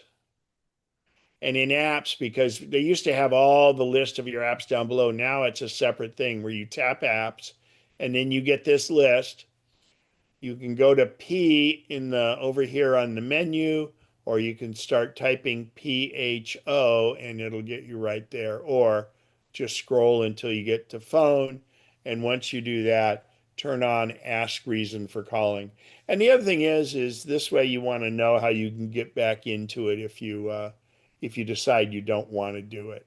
And in apps, because they used to have all the list of your apps down below, now it's a separate thing where you tap apps and then you get this list. You can go to P in the over here on the menu, or you can start typing PHO and it'll get you right there, or just scroll until you get to phone. And once you do that, turn on ask reason for calling. And the other thing is this way you want to know how you can get back into it if you decide you don't want to do it.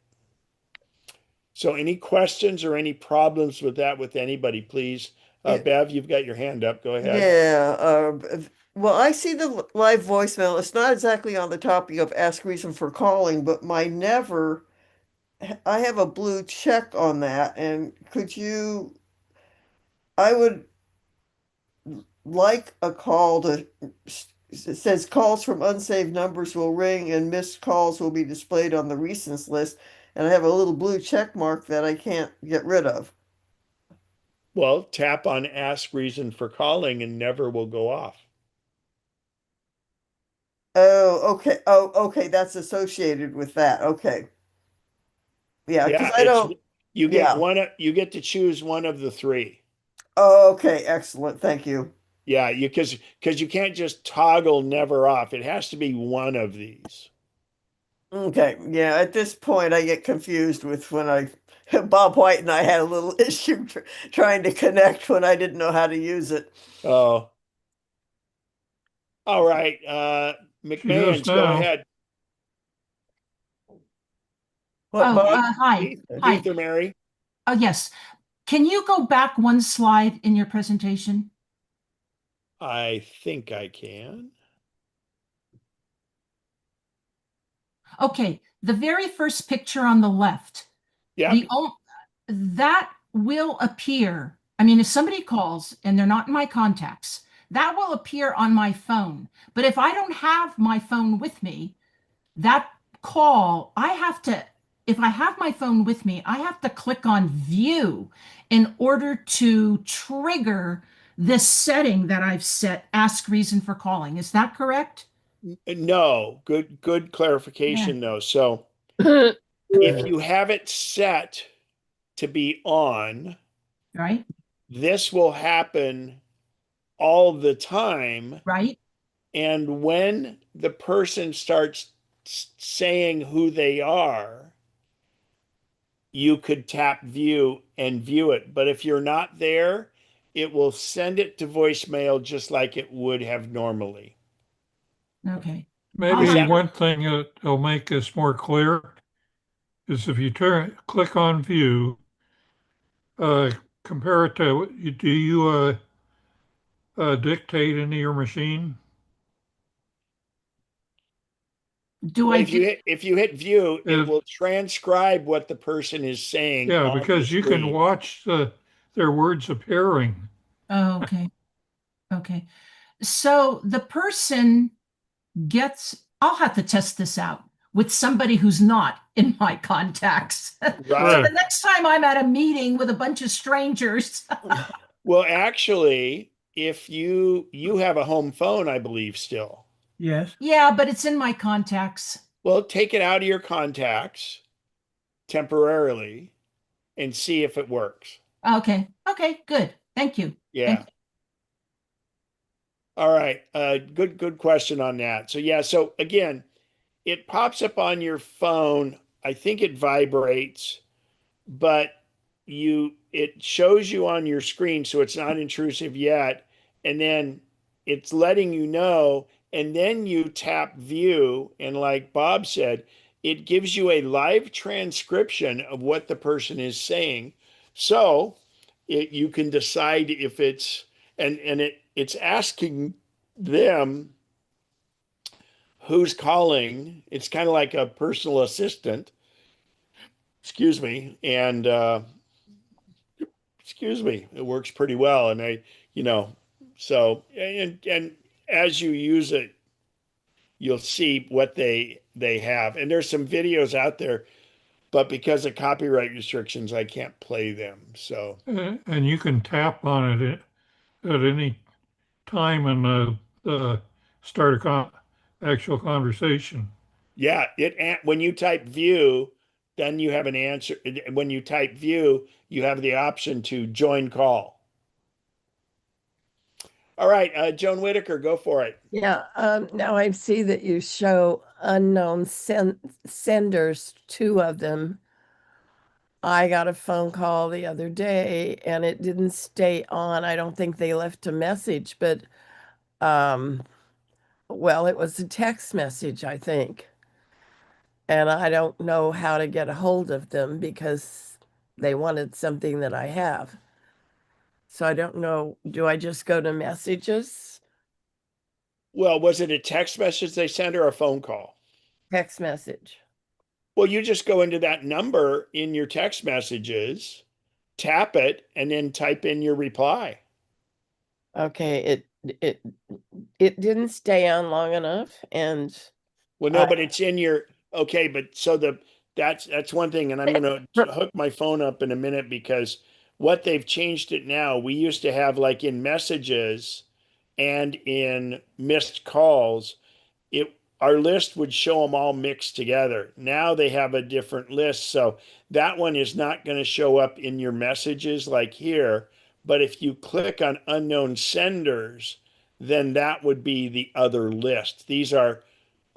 So any questions or any problems with that with anybody, please? Bev, you've got your hand up. Go ahead. Yeah. Well, I see the live voicemail. It's not exactly on the topic of ask reason for calling, but my never, I have a blue check on that. And I would like a call to, it says calls from unsaved numbers will ring and missed calls will be displayed on the recents list. And I have a little blue check mark that I can't get rid of. Well, tap on ask reason for calling and never will go off. Oh, okay. Oh, okay. That's associated with that. Okay. Yeah, because Yeah, I don't, you get yeah. you get to choose one of the three. Oh, okay. Excellent. Thank you. Yeah, because you can't just toggle never off. It has to be one of these. Okay. Yeah. At this point, I get confused with when Bob White and I had a little issue trying to connect when I didn't know how to use it. Oh, all right. She does McMahon's, go now. ahead. What, Oh, Bob? hi. Heath or Mary? Oh, yes. Can you go back one slide in your presentation? I think I can. Okay, the very first picture on the left, Yep. that will appear. I mean, if somebody calls and they're not in my contacts, that will appear on my phone. But if I don't have my phone with me, that call, if I have my phone with me, I have to click on view in order to trigger this setting that I've set, ask reason for calling. Is that correct? No, good Yeah. clarification though. So if you have it set to be on, Right? this will happen all the time. Right? And when the person starts saying who they are, you could tap view and view it. But if you're not there, it will send it to voicemail just like it would have normally. Okay. Maybe one thing that'll make this more clear is if you click on view, compare it to, do you dictate into your machine? Do I do? If you hit view, it will transcribe what the person is saying Yeah, on the because you can screen. watch their words appearing. Oh, okay. Okay. So the person I'll have to test this out with somebody who's not in my contacts. So Right. the next time I'm at a meeting with a bunch of strangers. Well, actually, if you have a home phone, I believe still. Yes. Yeah, but it's in my contacts. Well, take it out of your contacts temporarily and see if it works. Okay. Okay, good. Thank you. Yeah. All right. Good question on that. So yeah, so again, it pops up on your phone. I think it vibrates, but it shows you on your screen, so it's not intrusive yet. And then it's letting you know, and then you tap view, and like Bob said, it gives you a live transcription of what the person is saying. So you can decide if it's it's asking them who's calling. It's kind of like a personal assistant. Excuse me, and excuse me, it works pretty well. And so and as you use it, you'll see what they have. And there's some videos out there, but because of copyright restrictions, I can't play them. So And you can tap on it at any time and start actual conversation. yeah, when you type view, then you have an answer. When you type view, you have the option to join call. All right, Joan Whitaker, go for it. Yeah, now I see that you show unknown senders, two of them. I got a phone call the other day and it didn't stay on. I don't think they left a message, but um, well, it was a text message, I think. And I don't know how to get a hold of them because they wanted something that I have. So I don't know. Do I just go to messages? Well, was it a text message they sent or a phone call? Text message. Well, you just go into that number in your text messages, tap it, and then type in your reply. Okay, it it didn't stay on long enough, and Well, no, I but it's in your okay, but so that's one thing, and I'm gonna hook my phone up in a minute because what they've changed it now, we used to have like in messages and in missed calls, it our list would show them all mixed together. Now they have a different list. So that one is not going to show up in your messages like here. But if you click on unknown senders, then that would be the other list. These are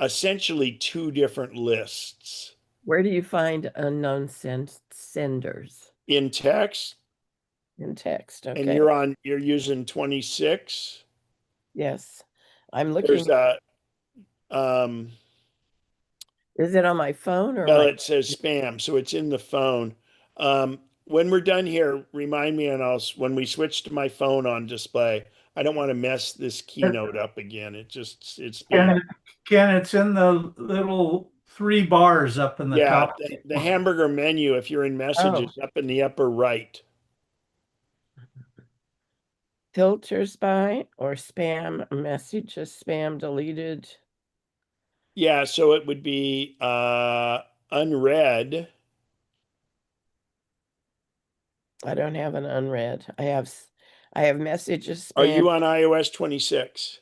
essentially two different lists. where do you find unknown senders In text, in text? and Okay. you're using 26. Yes. I'm There's looking. a um Is it on my phone or well, my it says spam, so it's in the phone. When we're done here, remind me, and when we switch to my phone on display, I don't want to mess this keynote up again. It's being, Ken, it's in the little three bars up in the yeah, top. the hamburger menu, if you're in Oh, messages up in the upper right. filters by or spam messages, spam deleted. Yeah, so it would be unread. I don't have an unread. I have messages Are spam you on iOS 26?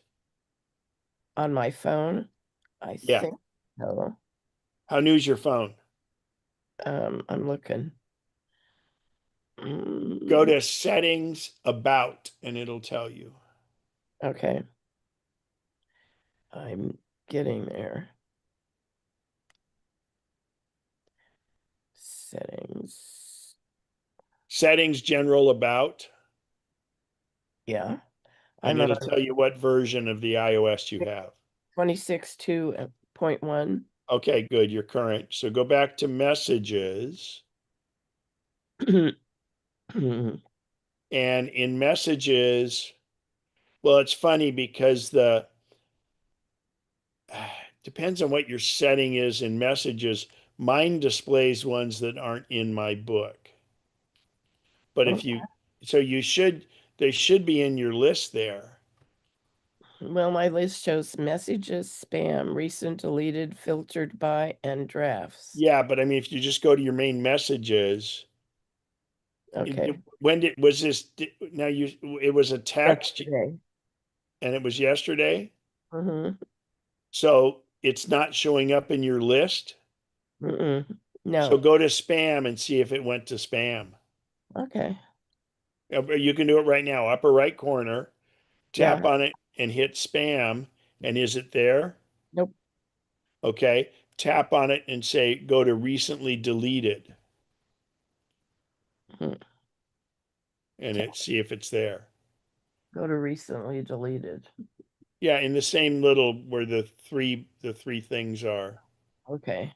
on my phone. I Yeah. think so. How new's your phone? I'm looking. Go to settings about, and it'll tell you. Okay. I'm getting there. Settings. Settings general about. Yeah. And I'm on it'll tell you what version of the iOS you have. 26.2.1. Okay, good. You're current. So go back to messages. And in messages, well, it's funny because the depends on what your setting is in messages. Mine displays ones that aren't in my book. But if you, so you should, they should be in your list there. Well, my list shows messages, spam, recent deleted, filtered by, and drafts. Yeah, but I mean, if you just go to your main messages, Okay. when was this? Now it was a text Yesterday. and it was yesterday. Mm-hmm. So it's not showing up in your list. Mm-mm. So No. go to spam and see if it went to spam. Okay. You can do it right now. Upper right corner, tap Yeah. on it and hit spam. And is it there? Nope. Okay. Tap on it and say, go to recently deleted Hmm. and see if it's there. Go to recently deleted. Yeah, in the same little where the three things are. Okay.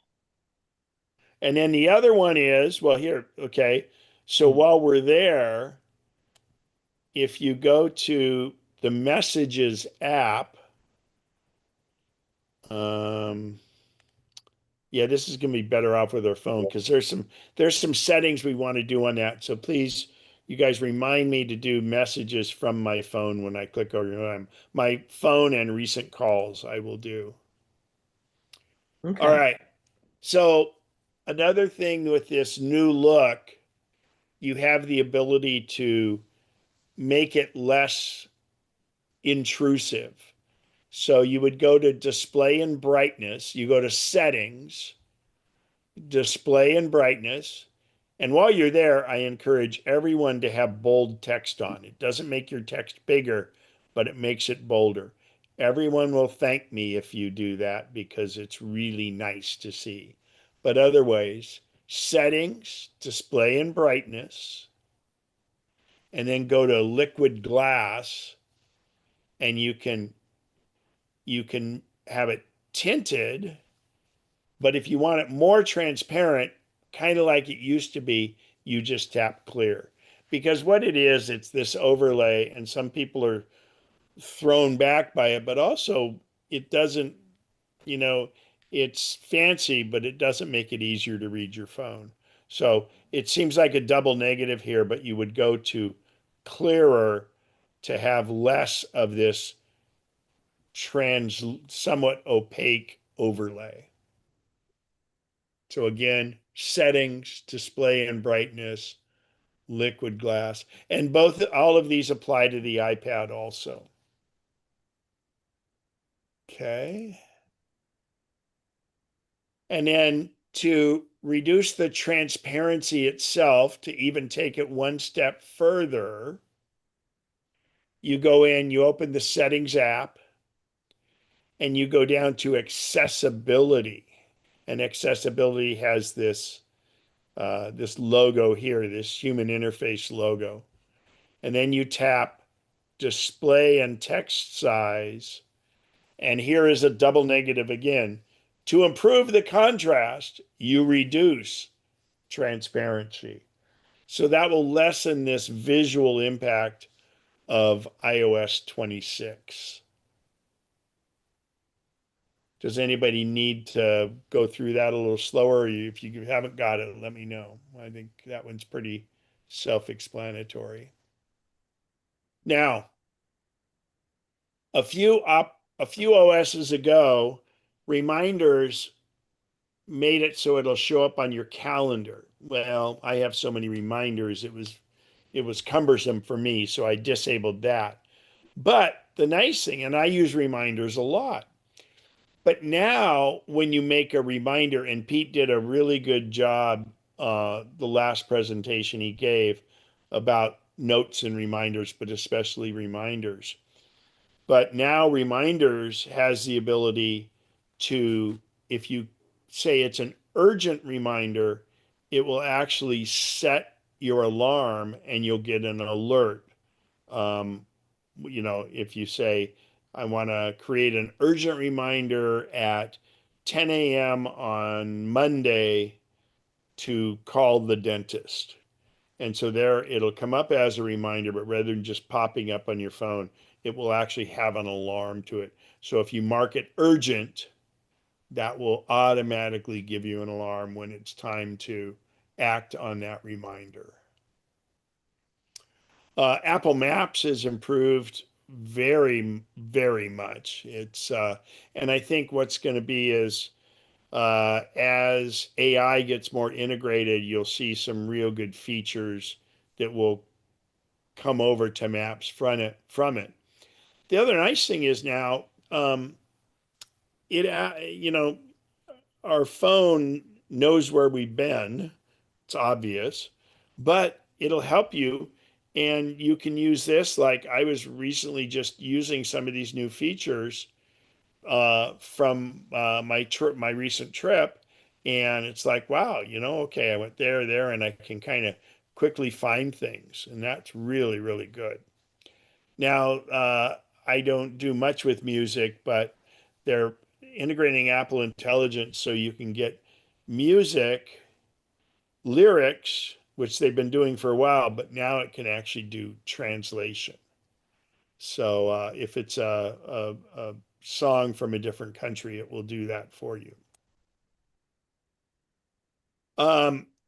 And then the other one is, well, here, okay. So while we're there, if you go to the Messages app, yeah, this is going to be better off with our phone because there's some settings we want to do on that. So please, you guys remind me to do messages from my phone when I click over my phone and recent calls. I will do. All Okay. right. So another thing with this new look, you have the ability to make it less intrusive. So you would go to display and brightness, you go to settings, display and brightness. And while you're there, I encourage everyone to have bold text on. It doesn't make your text bigger, but it makes it bolder. Everyone will thank me if you do that because it's really nice to see. But otherwise, settings, display and brightness, and then go to liquid glass, and you can have it tinted, but if you want it more transparent, kind of like it used to be, you just tap clear. Because what it is, it's this overlay, and some people are thrown back by it, but also it doesn't, you know, it's fancy, but it doesn't make it easier to read your phone. So it seems like a double negative here, but you would go to clearer to have less of this somewhat opaque overlay. So again, settings, display and brightness, liquid glass, and all of these apply to the iPad also. Okay. And then to reduce the transparency itself, to even take it one step further, you go in, you open the settings app, and you go down to accessibility. And accessibility has this logo here, this human interface logo. And then you tap display and text size. And here is a double negative again. To improve the contrast, you reduce transparency. So that will lessen this visual impact of iOS 26. Does anybody need to go through that a little slower? If you haven't got it, let me know. I think that one's pretty self-explanatory. Now, a few OSs ago, reminders made it so it'll show up on your calendar. Well, I have so many reminders, it was cumbersome for me, so I disabled that. But the nice thing, and I use reminders a lot, but now when you make a reminder, and Pete did a really good job the last presentation he gave about notes and reminders, but especially reminders. But now reminders has the ability to, if you say it's an urgent reminder, it will actually set your alarm and you'll get an alert. If you say, I want to create an urgent reminder at 10 a.m. on Monday to call the dentist. And so there it'll come up as a reminder, but rather than just popping up on your phone, it will actually have an alarm to it. So if you mark it urgent, that will automatically give you an alarm when it's time to act on that reminder. Apple Maps has improved very, very much. And I think what's going to be is as AI gets more integrated, you'll see some real good features that will come over to Maps from it. The other nice thing is now, our phone knows where we've been. It's obvious, but it'll help you. And you can use this. Like I was recently just using some of these new features from my recent trip, and it's like, wow, okay, I went there, and I can kind of quickly find things, and that's really, really good. Now, I don't do much with music, but they're integrating Apple Intelligence so you can get music lyrics, which they've been doing for a while, but now it can actually do translation. So if it's a song from a different country, it will do that for you.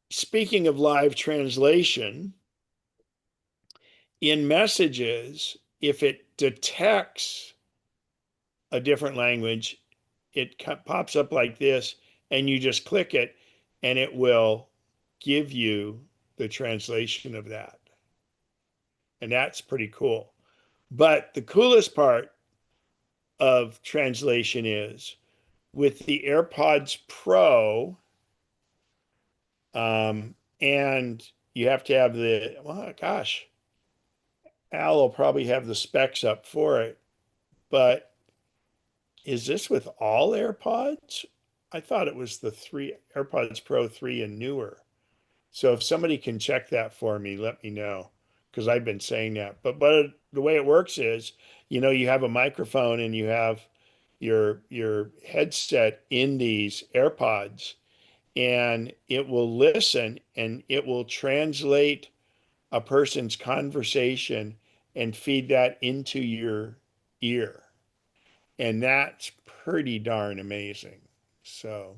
Speaking of live translation, in messages, if it detects a different language, it pops up like this, and you just click it, and it will give you the translation of that. And that's pretty cool. But the coolest part of translation is with the AirPods Pro, and you have to have well, gosh, Al will probably have the specs up for it, but is this with all AirPods? I thought it was the three AirPods Pro 3 and newer. So if somebody can check that for me, let me know because I've been saying that. But the way it works is, you have a microphone and you have your headset in these AirPods, and it will listen and it will translate a person's conversation and feed that into your ear. And that's pretty darn amazing. So,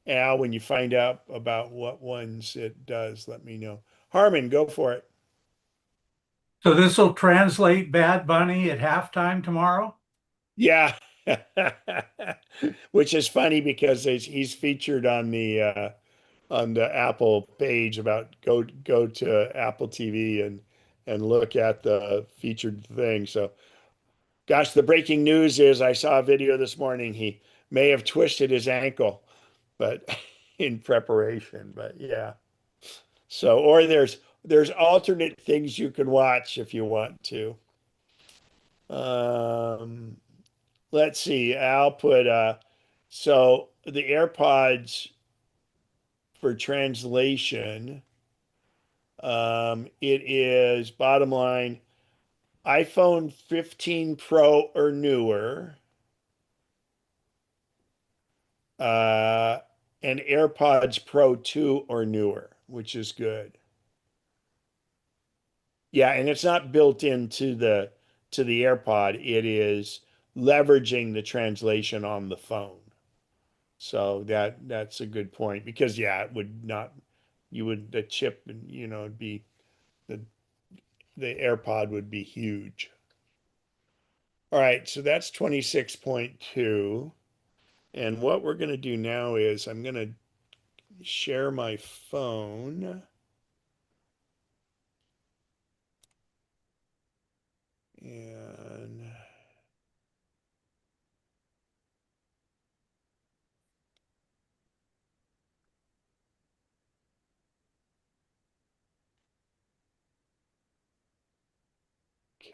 Al, when you find out about what ones it does, let me know. Harmon, go for it. So this will translate Bad Bunny at halftime tomorrow? Yeah. Which is funny because he's featured on the Apple page about go to Apple TV and look at the featured thing. So, gosh, the breaking news is I saw a video this morning. He may have twisted his ankle, but in preparation. But yeah. So, or there's alternate things you can watch if you want to. Um, let's see. I'll put so the AirPods for translation. It is bottom line iPhone 15 Pro or newer, uh, and AirPods Pro 2 or newer, which is good. Yeah, and it's not built into the AirPod. It is leveraging the translation on the phone. So that's a good point because yeah, it would not you would the chip and it'd be the the AirPod would be huge. All right, so that's 26.2. And what we're going to do now is I'm going to share my phone. And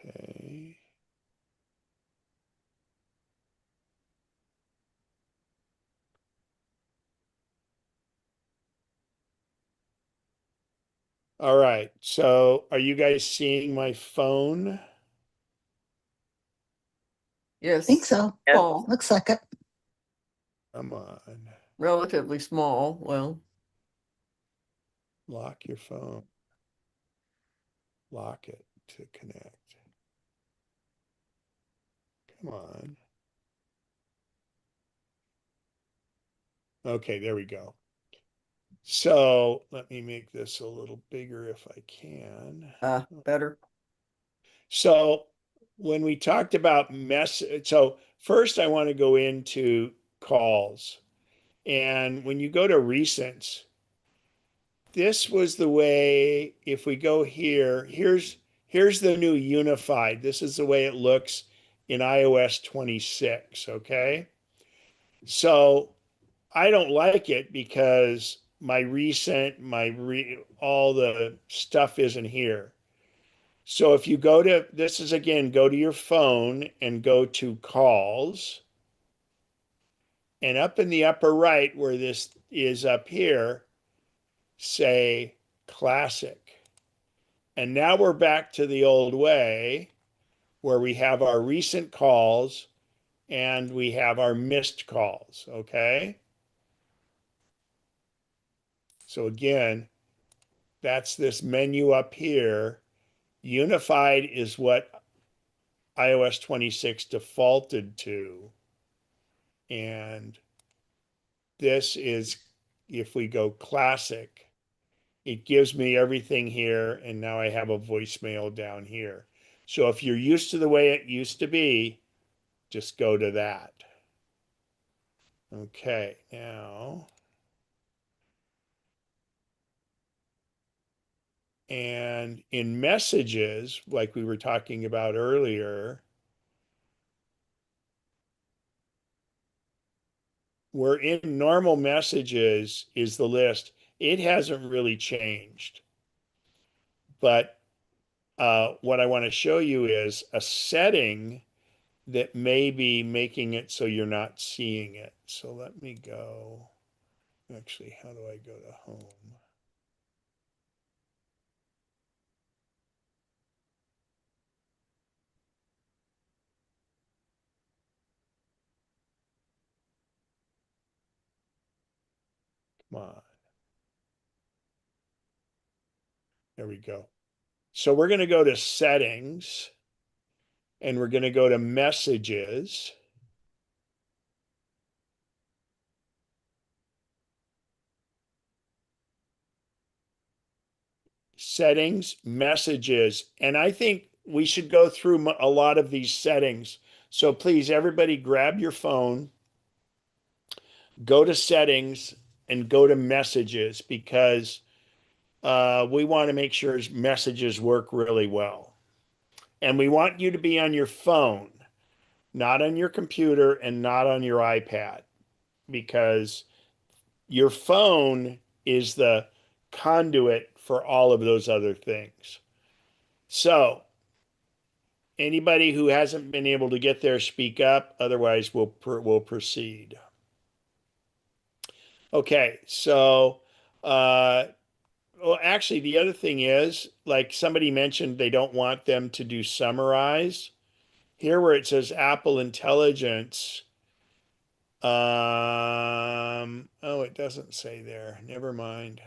okay. All right. So are you guys seeing my phone? Yes. Think so. Small, Looks like it. Come on. relatively small. Well, Lock your phone. Lock it to connect. Come on. Okay, there we go. So let me make this a little bigger if I can. better. So when we talked about so first I want to go into calls. And when you go to recents, this was the way, if we go here, here's the new unified. This is the way it looks in iOS 26, okay? So I don't like it because my recent, all the stuff isn't here. So if you go to, this is again, go to your phone and go to calls. And up in the upper right, where this is up here, say classic. And now we're back to the old way where we have our recent calls and we have our missed calls, okay? So again, that's this menu up here. Unified is what iOS 26 defaulted to. And this is, if we go classic, it gives me everything here. And now I have a voicemail down here. So if you're used to the way it used to be, just go to that. Okay, now. And in messages, like we were talking about earlier, we're in normal messages is the list. It hasn't really changed. But what I want to show you is a setting that may be making it so you're not seeing it. So let me go. Actually, how do I go to home? Come on. There we go. So we're going to go to settings and we're going to go to messages. Settings, messages, and I think we should go through a lot of these settings. So please, everybody grab your phone, go to settings and go to messages because we want to make sure messages work really well. And we want you to be on your phone, not on your computer and not on your iPad, because your phone is the conduit for all of those other things. So anybody who hasn't been able to get there, speak up. Otherwise, we'll proceed. Okay, so well, actually, the other thing is, like somebody mentioned, they don't want them to do summarize. Here, where it says Apple Intelligence, oh, it doesn't say there. Never mind.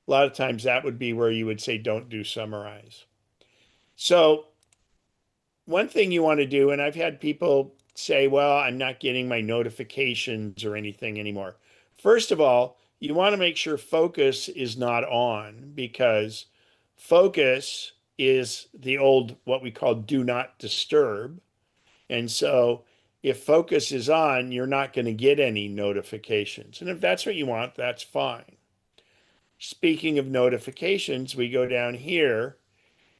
A lot of times that would be where you would say don't do summarize. So one thing you want to do, and I've had people say, well, I'm not getting my notifications or anything anymore. First of all, you want to make sure focus is not on, because focus is the old, what we call do not disturb. And so if focus is on, you're not going to get any notifications. And if that's what you want, that's fine. Speaking of notifications, we go down here,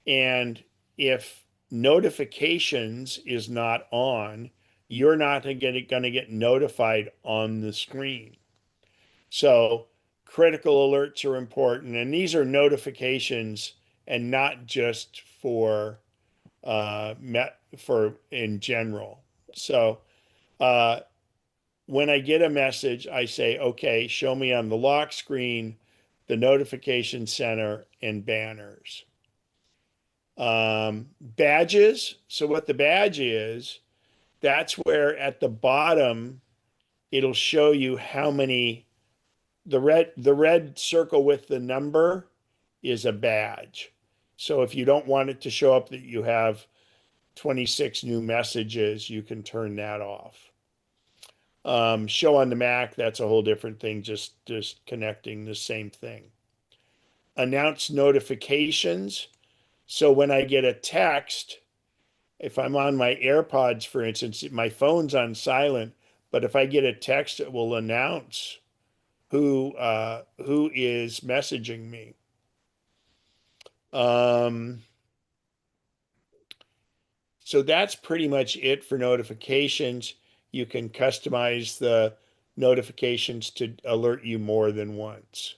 and if notifications is not on, you're not going to get notified on the screen. So critical alerts are important, and these are notifications and not just for in general. So when I get a message, I say, okay, show me on the lock screen, the notification center, and banners. Badges. So what the badge is, that's where at the bottom it'll show you how many, the red circle with the number is a badge. So if you don't want it to show up that you have 26 new messages, you can turn that off. Show on the Mac, that's a whole different thing, just connecting the same thing. Announce notifications. So when I get a text, if I'm on my AirPods, for instance, my phone's on silent, but if I get a text, it will announce who is messaging me. So that's pretty much it for notifications. You can customize the notifications to alert you more than once.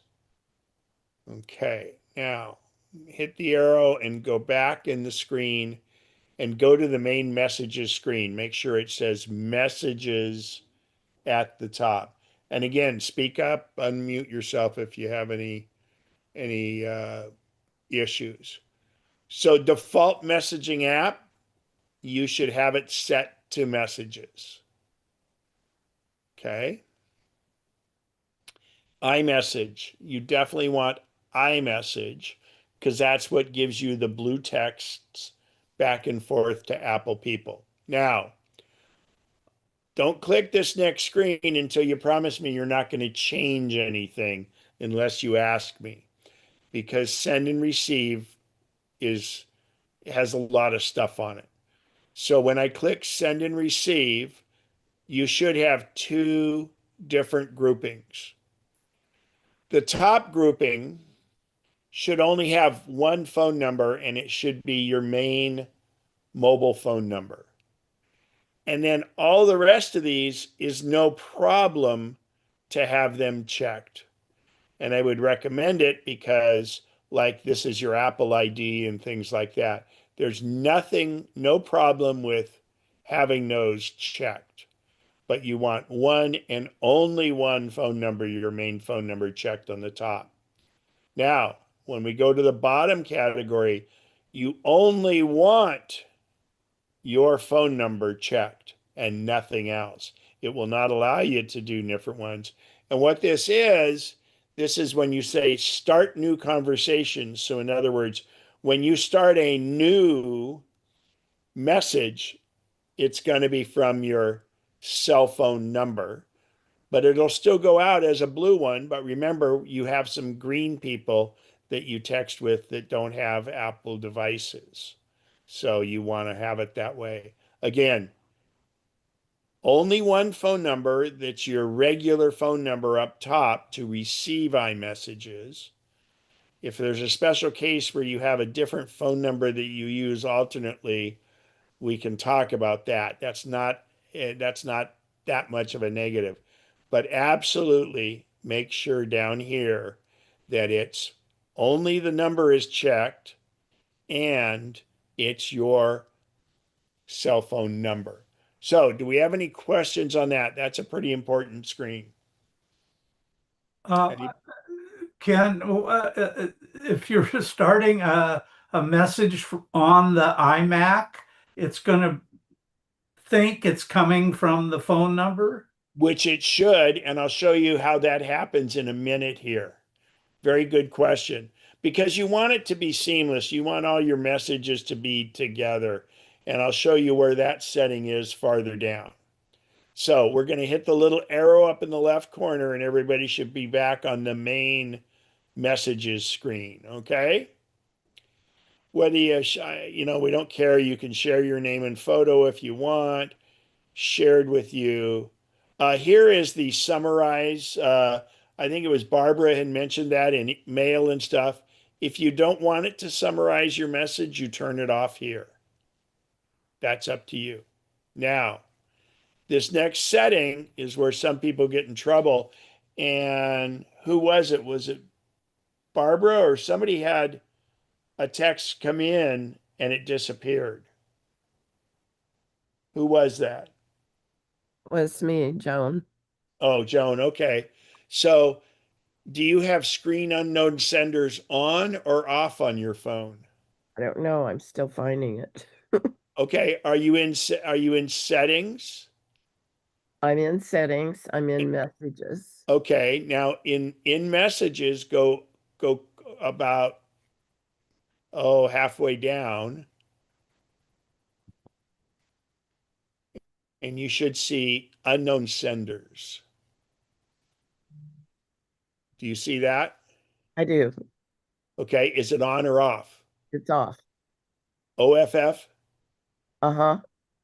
Okay, now hit the arrow and go back in the screen and go to the main messages screen. Make sure it says messages at the top. And again, speak up, unmute yourself if you have any issues. So default messaging app, you should have it set to messages. Okay. iMessage, you definitely want iMessage because that's what gives you the blue texts back and forth to Apple people. Now, don't click this next screen until you promise me you're not going to change anything unless you ask me, because send and receive has a lot of stuff on it. So when I click send and receive, you should have two different groupings. The top grouping should only have one phone number, and it should be your main mobile phone number. And then all the rest of these is no problem to have them checked. And I would recommend it because, like, this is your Apple ID and things like that. There's nothing, no problem with having those checked. But you want one and only one phone number, your main phone number, checked on the top. Now, when we go to the bottom category, you only want your phone number checked and nothing else. It will not allow you to do different ones. And what this is when you say start new conversations. So, in other words, when you start a new message, it's going to be from your cell phone number, but it'll still go out as a blue one. But remember, you have some green people that you text with that don't have Apple devices. So you want to have it that way. Again, only one phone number that's your regular phone number up top to receive iMessages. If there's a special case where you have a different phone number that you use alternately, we can talk about that. That's not that much of a negative. But absolutely make sure down here that it's only the number is checked and it's your cell phone number. So, do we have any questions on that? That's a pretty important screen. Uh, Any- Ken, if you're starting a message on the iMac, it's going to think it's coming from the phone number? which it should, and I'll show you how that happens in a minute here. Very good question. Because you want it to be seamless. You want all your messages to be together. And I'll show you where that setting is farther down. So we're going to hit the little arrow up in the left corner, and everybody should be back on the main messages screen. Okay? Whether we don't care. You can share your name and photo if you want, shared with you. Here is the summarize. I think it was Barbara had mentioned that in mail and stuff. If you don't want it to summarize your message, you turn it off here. That's up to you. Now, this next setting is where some people get in trouble. And who was it? Was it Barbara or somebody had a text come in and it disappeared? Who was that? Was me, Joan. Oh, Joan. Okay. So, do you have screen unknown senders on or off on your phone? I don't know. I'm still finding it. Okay. Are you in settings? I'm in settings. I'm in messages. Okay. Now in messages, go about halfway down, and you should see unknown senders. Do you see that? I do. Okay. Is it on or off? It's off. OFF? Uh-huh.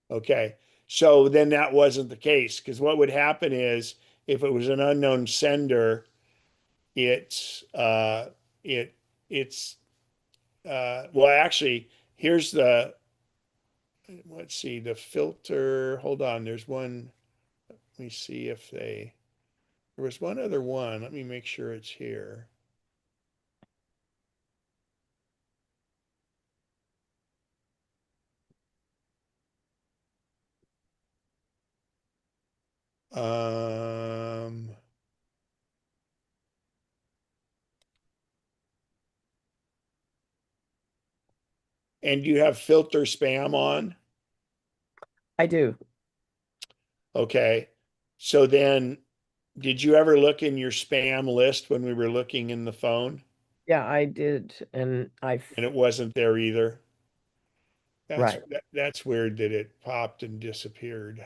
Okay. So then that wasn't the case, because what would happen is if it was an unknown sender, it's it it's well, actually, here's the, let's see, the filter. Hold on, there's one. Let me see if there was one other one. Let me make sure it's here. Um, and you have filter spam on? I do. Okay. So then, did you ever look in your spam list when we were looking in the phone? Yeah, I did. And And it wasn't there either? That's right. that's weird that it popped and disappeared.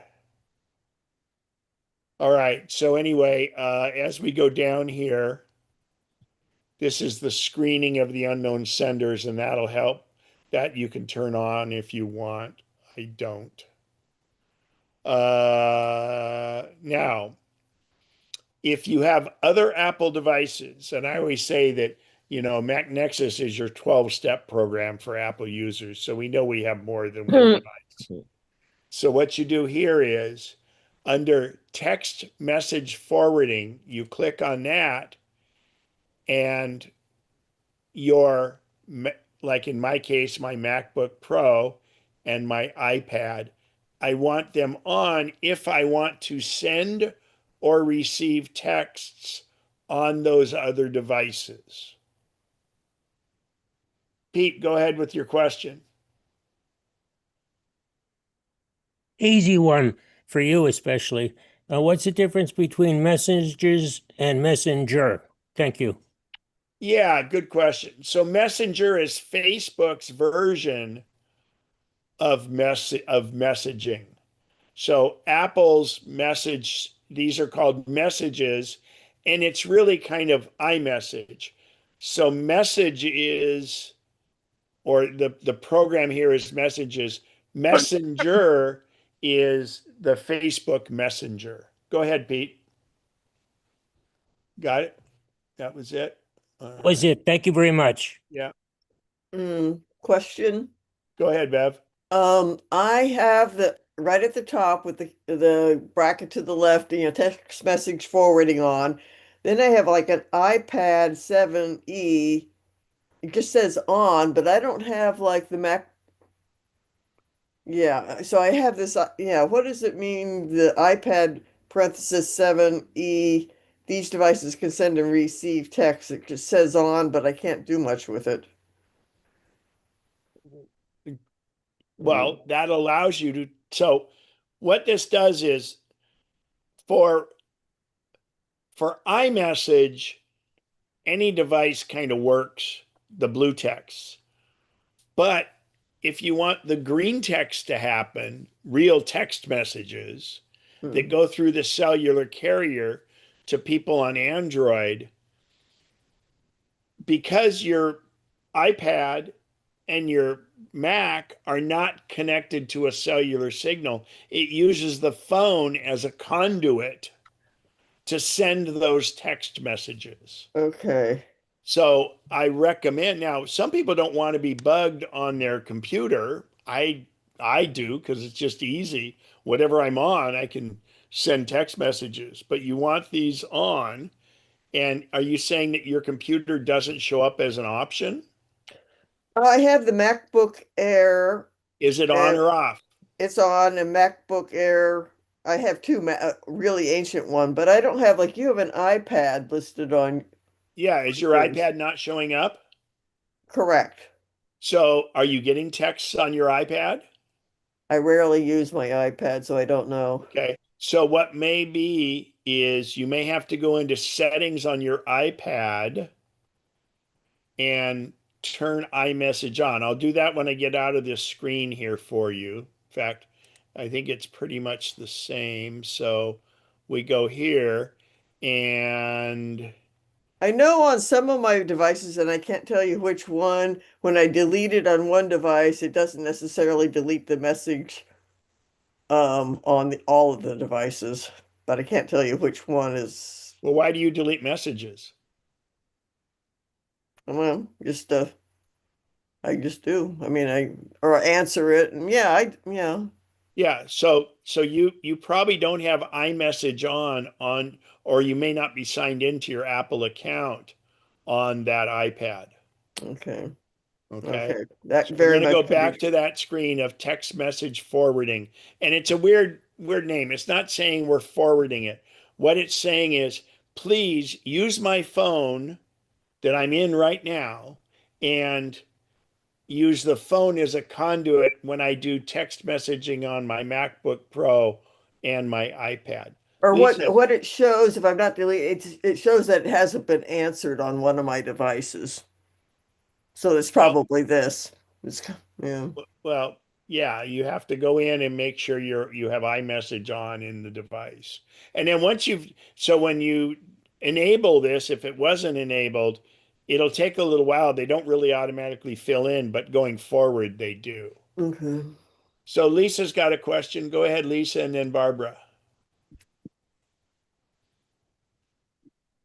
All right. So anyway, as we go down here, this is the screening of the unknown senders, and that'll help. That you can turn on if you want. I don't. Now, if you have other Apple devices, and I always say that, MacNexus is your 12-step program for Apple users. So we know we have more than one device. So what you do here is under text message forwarding, you click on that, and your, like in my case, my MacBook Pro and my iPad, I want them on if I want to send or receive texts on those other devices. Pete, go ahead with your question. Easy one for you, especially. What's the difference between messages and messenger? Thank you. Yeah, good question. So Messenger is Facebook's version of messaging. So Apple's message, these are called messages, and it's really kind of iMessage. So message is, or the program here is messages. Messenger is the Facebook Messenger. Go ahead, Pete. Got it? That was it? All Was right. it? Thank you very much. Yeah. Question. Go ahead, Bev. I have the right at the top with the bracket to the left, text message forwarding on. Then I have like an iPad 7E. It just says on, but I don't have like the Mac. Yeah, so I have this. Yeah, what does it mean? The iPad parenthesis 7E. These devices can send and receive text. It just says on, but I can't do much with it. Well, that allows you to. So, what this does is for iMessage, any device kind of works the blue text. But if you want the green text to happen, real text messages that go through the cellular carrier to people on Android, because your iPad and your Mac are not connected to a cellular signal, it uses the phone as a conduit to send those text messages. Okay. So I recommend, now some people don't want to be bugged on their computer. I do because it's just easy. Whatever I'm on, I can send text messages. But you want these on. And are you saying that your computer doesn't show up as an option? I have the MacBook Air. Is it on and or off? It's on a MacBook Air. I have two, a really ancient one, but I don't have, like, you have an iPad listed on Yeah, is your yours. iPad not showing up? Correct. So are you getting texts on your iPad? I rarely use my iPad, so I don't know. Okay. So what may be is you may have to go into settings on your iPad and turn iMessage on. I'll do that when I get out of this screen here for you. In fact, I think it's pretty much the same. So we go here and I know on some of my devices, and I can't tell you which one, when I delete it on one device, it doesn't necessarily delete the message on all of the devices, but I can't tell you which one is. well, why do you delete messages? Well, I just do. I mean, or answer it, and yeah. Yeah, so you probably don't have iMessage on, or you may not be signed into your Apple account on that iPad. Okay. Okay. Okay. That So we're very going to go much back to that screen of text message forwarding. And it's a weird name. It's not saying we're forwarding it. What it's saying is, please use my phone that I'm in right now and use the phone as a conduit when I do text messaging on my MacBook Pro and my iPad. or Lisa, what it shows if I'm not deleting it shows that it hasn't been answered on one of my devices. So it's well, probably this. Yeah. well, yeah, you have to go in and make sure you have iMessage on in the device. And then so when you enable this, if it wasn't enabled, it'll take a little while. They don't really automatically fill in, but going forward, they do. Okay. So Lisa's got a question. Go ahead, Lisa, and then Barbara.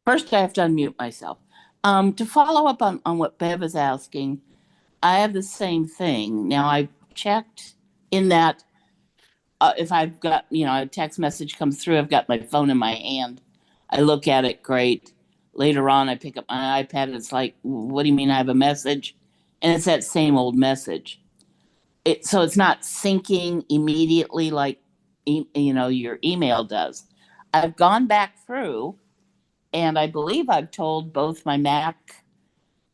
First, I have to unmute myself. To follow up on what Bev is asking, I have the same thing. Now, I've checked in that if I've got, a text message comes through, I've got my phone in my hand. I look at it, great. Later on, I pick up my iPad and it's like, what do you mean I have a message? And it's that same old message. so it's not syncing immediately like your email does. I've gone back through, and I believe I've told both my Mac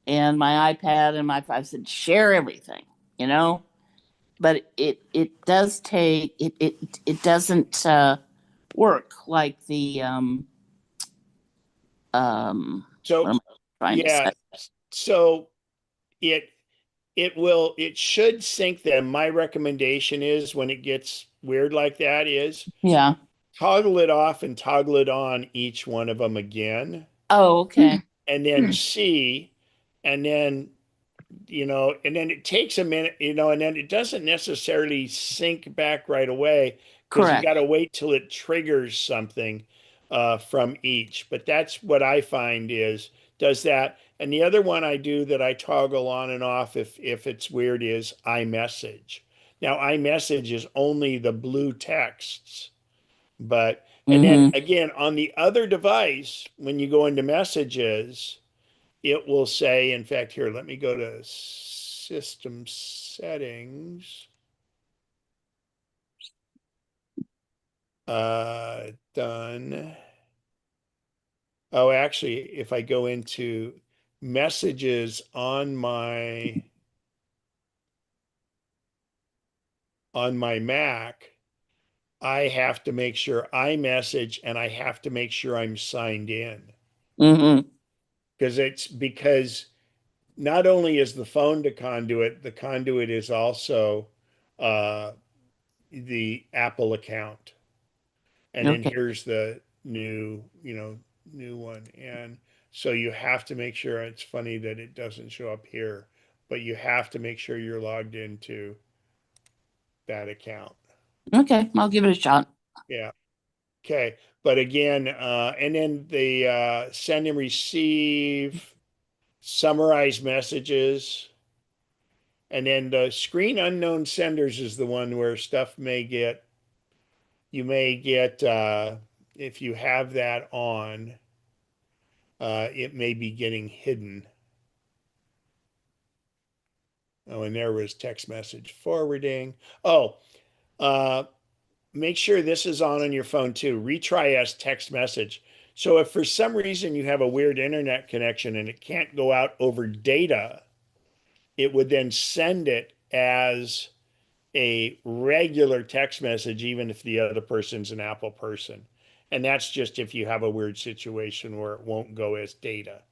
and my iPad and I said share everything, but it does take it doesn't work like the what So am I trying to yeah, say? so it it should sync them. My recommendation is when it gets weird like that is Yeah. toggle it off and toggle it on each one of them again, Oh, okay. and then see, and then and then it takes a minute, and then it doesn't necessarily sync back right away because you Correct. got to wait till it triggers something from each. But that's what I find is does that. And the other one I do that I toggle on and off if it's weird is iMessage. Now iMessage is only the blue texts, but and then Mm-hmm. again on the other device when you go into messages it will say, in fact, here, let me go to system settings. Done. Oh, actually, if I go into messages on my Mac, I have to make sure iMessage and I have to make sure I'm signed in. Mm-hmm. Because not only is the phone the conduit is also uh, the Apple account. And then Okay. here's the new one. And so you have to make sure it's funny that it doesn't show up here, but you have to make sure you're logged into that account. Okay. I'll give it a shot. Yeah. Okay. But again, and then the send and receive, summarize messages, and then the screen unknown senders is the one where stuff you may get, if you have that on, it may be getting hidden. Oh, and there was text message forwarding. Oh, uh, make sure this is on your phone too. Retry as text message. So if for some reason you have a weird internet connection and it can't go out over data, it would then send it as a regular text message, even if the other person's an Apple person. And that's just if you have a weird situation where it won't go as data.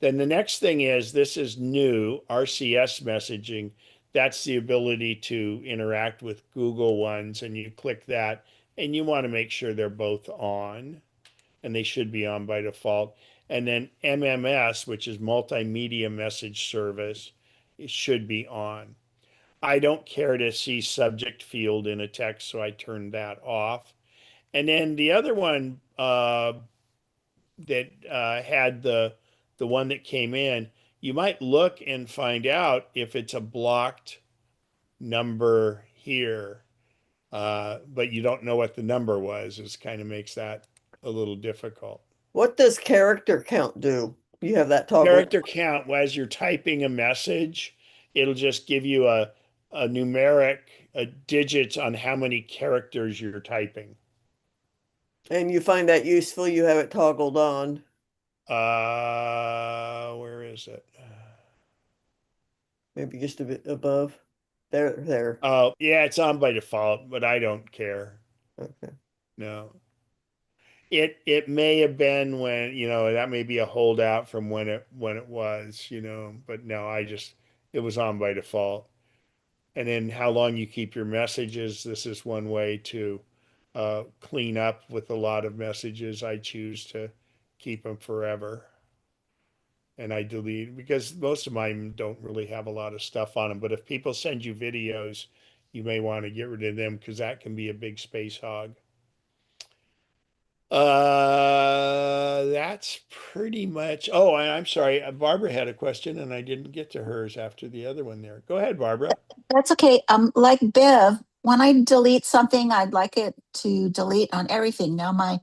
Then the next thing is this is new RCS messaging. That's the ability to interact with Google ones, and you click that, and you want to make sure they're both on, and they should be on by default. And then MMS, which is multimedia message service, it should be on. I don't care to see subject field in a text, so I turned that off. And then the other one that had the one that came in, you might look and find out if it's a blocked number here, but you don't know what the number was. It kind of makes that a little difficult. What does character count do? You have that toggled. Character count, as you're typing a message, it'll just give you a numeric digits on how many characters you're typing. And you find that useful, you have it toggled on. Where is it? Maybe just a bit above. There. Oh, yeah, it's on by default, but I don't care. Okay. No. It may have been when, that may be a holdout from when it was, but no, it was on by default. And then how long you keep your messages, this is one way to clean up with a lot of messages. I choose to keep them forever. And I delete because most of mine don't really have a lot of stuff on them. But if people send you videos, you may want to get rid of them because that can be a big space hog. That's pretty much. Oh, I'm sorry. Barbara had a question and I didn't get to hers after the other one there. Go ahead, Barbara. That's okay. Like Bev, when I delete something, I'd like it to delete on everything. Now, my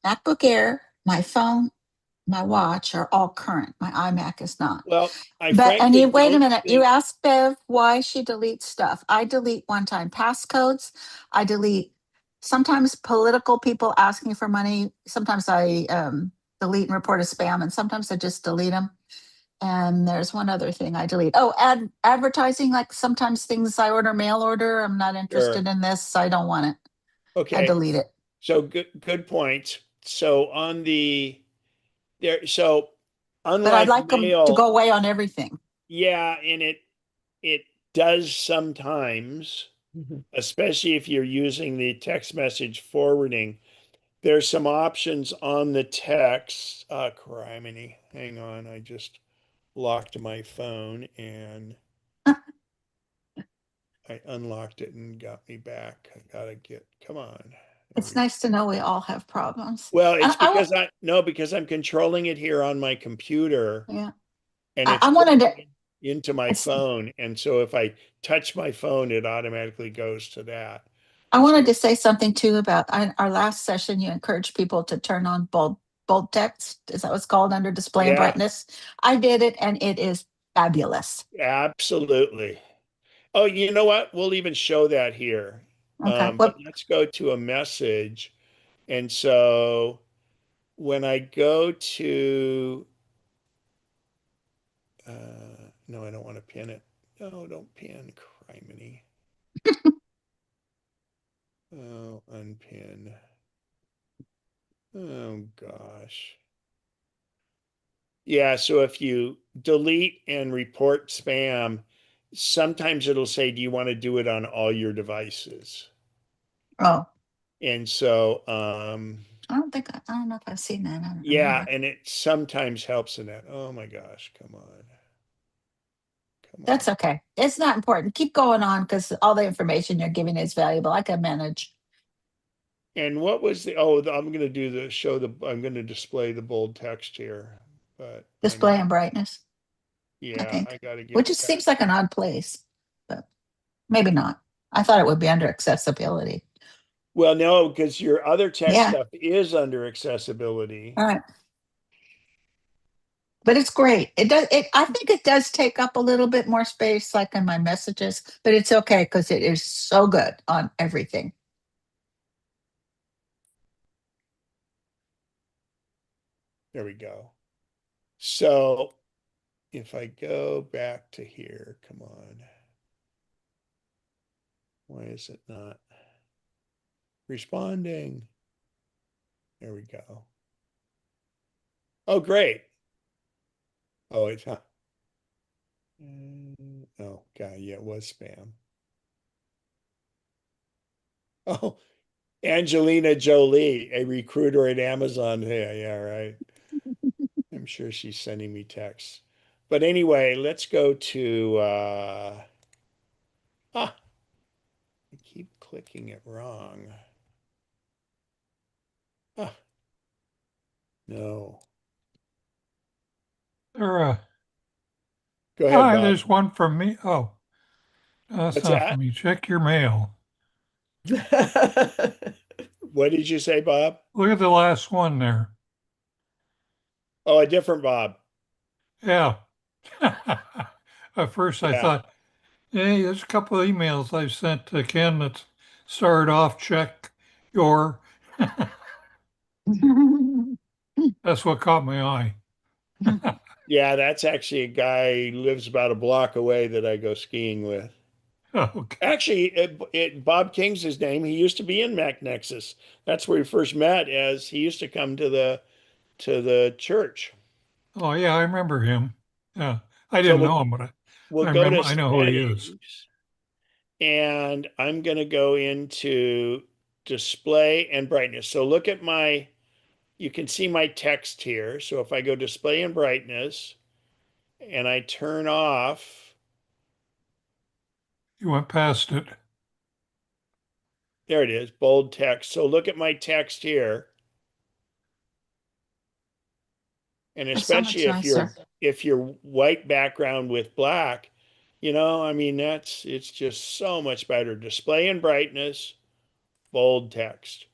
MacBook Air, my phone, my watch are all current. My iMac is not. Well, I But and you frankly wait a don't minute. You think, asked Bev why she deletes stuff. I delete one-time passcodes. I delete sometimes political people asking for money. Sometimes I delete and report a spam, and sometimes I just delete them. And there's one other thing I delete. Oh, advertising. Like sometimes things I order mail order. I'm not interested sure. in this. I don't want it. I Okay. delete it. So good point. So on the there, so But I'd unlike like them to mail, go away on everything. yeah, and it does sometimes, especially if you're using the text message forwarding. There's some options on the text. Criminy, hang on, I just locked my phone and I unlocked it and got me back. I gotta get, come on. There It's we go. nice to know we all have problems. Well, And it's because no, because I'm controlling it here on my computer yeah, and it's I wanted to. pulling it into my phone. And so if I touch my phone, it automatically goes to that. I wanted So to say something too about our last session. You encouraged people to turn on bold text. Is that what's called under display and yeah, brightness? I did it, and it is fabulous. absolutely. Oh, you know what? We'll even show that here. Okay, But let's go to a message. And so when I go to, no, I don't want to pin it. No, don't pin, criminy. Oh, unpin. Oh, gosh. Yeah, so if you delete and report spam, sometimes it'll say, do you want to do it on all your devices? Oh, And so, I don't know if I've seen that. I don't yeah, remember. and it sometimes helps in that. Oh my gosh, come on. Come on. That's okay. It's not important. Keep going on because all the information you're giving is valuable. I can manage. And what was I'm going to do I'm going to display the bold text here, but Display and brightness, I yeah, I think, got to get which just back. seems like an odd place, but maybe not. I thought it would be under accessibility. Well, no, because your other text Yeah. stuff is under accessibility. All right. But it's great. It does it I think it does take up a little bit more space like in my messages, but it's okay because it is so good on everything. There we go. So if I go back to here, come on. Why is it not responding? There we go. Oh, great. Oh, it's oh god, yeah, it was spam. Oh, Angelina Jolie, a recruiter at Amazon. Yeah, right. I'm sure she's sending me texts. But anyway, let's go to I keep clicking it wrong. Ah, no. There, Go ahead, hi, Bob. there's one from me. Oh, no, that's What's not from that? me. Check your mail. What did you say, Bob? Look at the last one there. Oh, a different Bob. Yeah. At first I Yeah. thought, hey, there's a couple of emails I sent to Ken that started off check your. That's what caught my eye. Yeah, that's actually a guy who lives about a block away that I go skiing with. Okay. Actually, Bob King's his name. He used to be in MacNexus. That's where we first met. As he used to come to the church. Oh yeah, I remember him. Yeah, I So didn't know him, but we'll I go remember. to I know who he is. settings, and I'm going to go into display and brightness. So look at you can see my text here. So if I go display and brightness, and I turn off, You went past it. there it is, bold text. So look at my text here. And It's so especially much nicer. if you're white background with black, I mean it's just so much better. Display and brightness, bold text.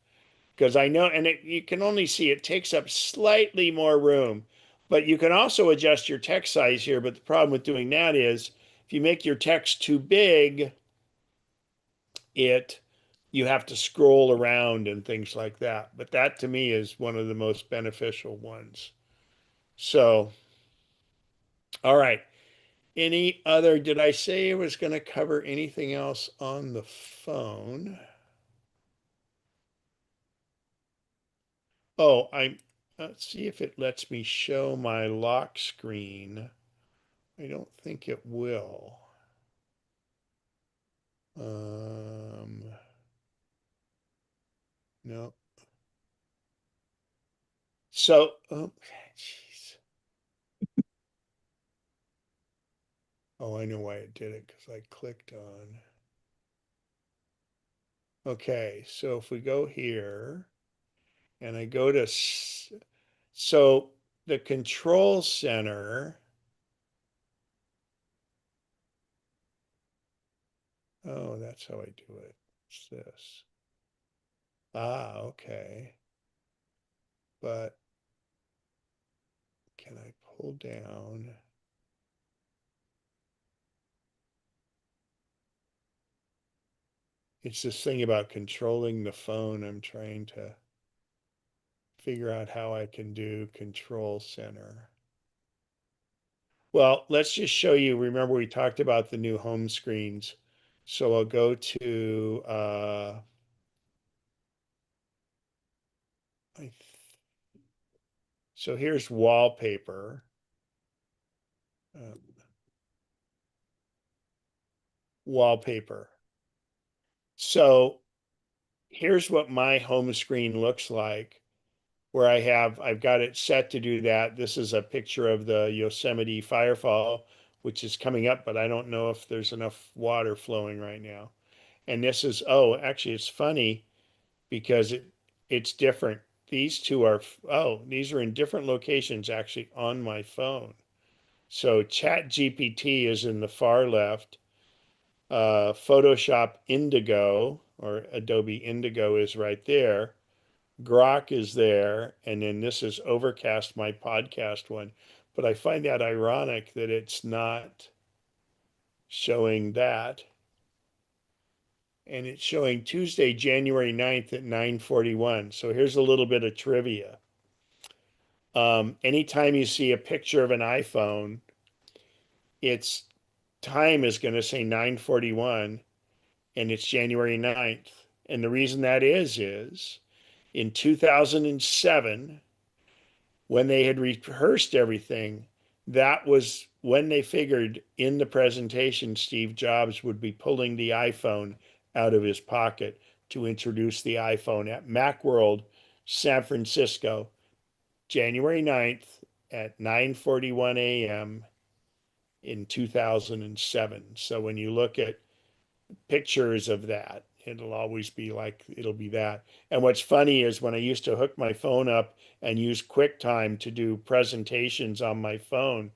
because I know, and you can only see it takes up slightly more room, but you can also adjust your text size here. But the problem with doing that is if you make your text too big, you have to scroll around and things like that. But that to me is one of the most beneficial ones. So, all right. Any other, did I say I was going to cover anything else on the phone? Oh, let's see if it lets me show my lock screen. I don't think it will. No. So, oh, jeez. Oh, I know why it did it, because I clicked on. Okay, so if we go here and I go to, so the control center, oh, that's how I do it. It's this. Ah, okay. But can I pull down? It's this thing about controlling the phone. I'm trying to figure out how I can do control center. Well, let's just show you. Remember, we talked about the new home screens. So I'll go to, so here's wallpaper. Wallpaper. So here's what my home screen looks like, where I've got it set to do that. This is a picture of the Yosemite firefall, which is coming up, but I don't know if there's enough water flowing right now. And this is, oh, actually it's funny because it's different. These two are, oh, these are in different locations actually on my phone. So Chat GPT is in the far left. Photoshop Indigo or Adobe Indigo is right there. Grok is there, and then this is Overcast, my podcast one. But I find that ironic that it's not showing that. And it's showing Tuesday, January 9th at 9:41. So here's a little bit of trivia. Anytime you see a picture of an iPhone, its time is going to say 9:41, and it's January 9th. And the reason that is in 2007, when they had rehearsed everything, that was when they figured in the presentation Steve Jobs would be pulling the iPhone out of his pocket to introduce the iPhone at Macworld, San Francisco, January 9th at 9:41 a.m. in 2007. So when you look at pictures of that, it'll always be like, it'll be that. And what's funny is when I used to hook my phone up and use QuickTime to do presentations on my phone,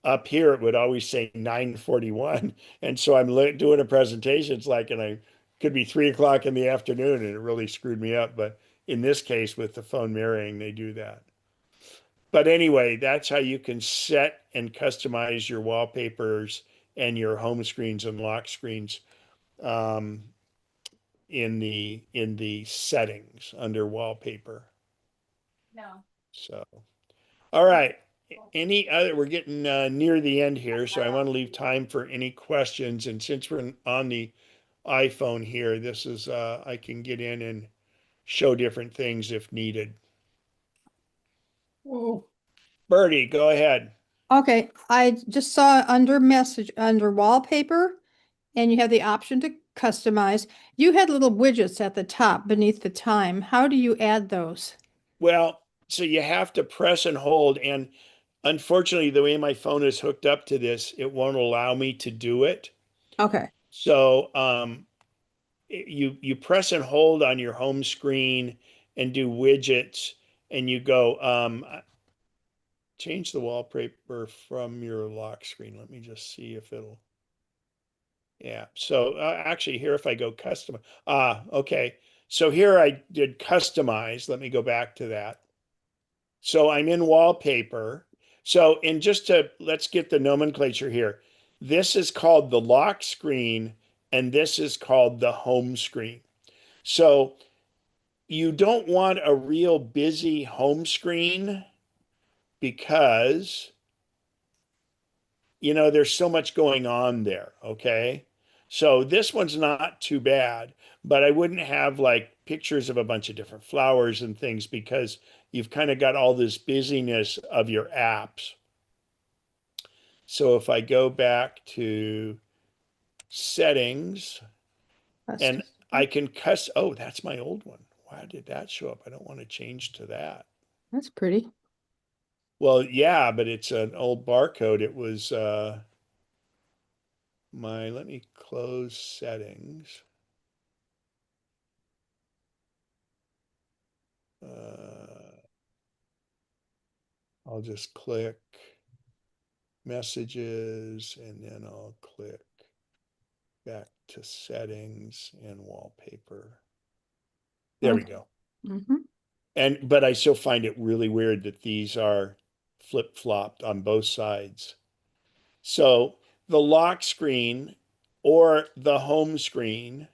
up here it would always say 9:41. And so I'm doing a presentation, it's like, and I could be 3 o'clock in the afternoon, and it really screwed me up. But in this case, with the phone mirroring, they do that. But anyway, that's how you can set and customize your wallpapers and your home screens and lock screens um, in the settings under wallpaper. No. So, all right. Any other? We're getting near the end here, so I want to leave time for any questions. And since we're on the iPhone here, this is I can get in and show different things if needed. Whoa. Birdie, go ahead. Okay, I just saw under message, under wallpaper, and you have the option to customize. You had little widgets at the top beneath the time. How do you add those? Well, so you have to press and hold, and unfortunately, the way my phone is hooked up to this, it won't allow me to do it. Okay. So you press and hold on your home screen and do widgets, and you go change the wallpaper from your lock screen. Let me just see if it'll. Yeah. So actually, here if I go custom, okay. So here I did customize. Let me go back to that. So I'm in wallpaper. So, and just to, let's get the nomenclature here. This is called the lock screen, and this is called the home screen. So you don't want a real busy home screen because, there's so much going on there. Okay. So this one's not too bad, but I wouldn't have like pictures of a bunch of different flowers and things because you've kind of got all this busyness of your apps. So if I go back to settings and I can oh, that's my old one. Why did that show up? I don't want to change to that. That's pretty. Well, yeah, but it's an old barcode. It was let me close settings. I'll just click messages and then I'll click back to settings and wallpaper. There we go. But I still find it really weird that these are flip-flopped on both sides. So the lock screen or the home screen,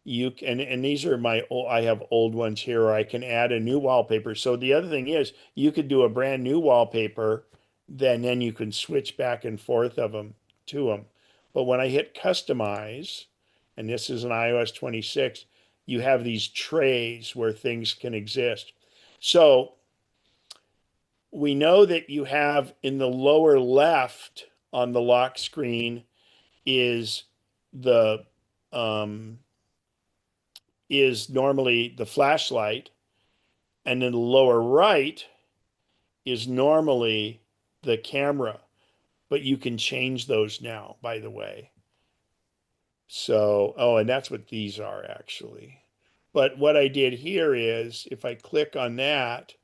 you can, and these are I have old ones here, or I can add a new wallpaper. So the other thing is you could do a brand new wallpaper, then you can switch back and forth of them to them. But when I hit customize, and this is an iOS 26, you have these trays where things can exist. So we know that you have in the lower left on the lock screen is the is normally the flashlight, and in the lower right is normally the camera, but you can change those now, by the way. So, oh, and that's what these are actually. But what I did here is if I click on that,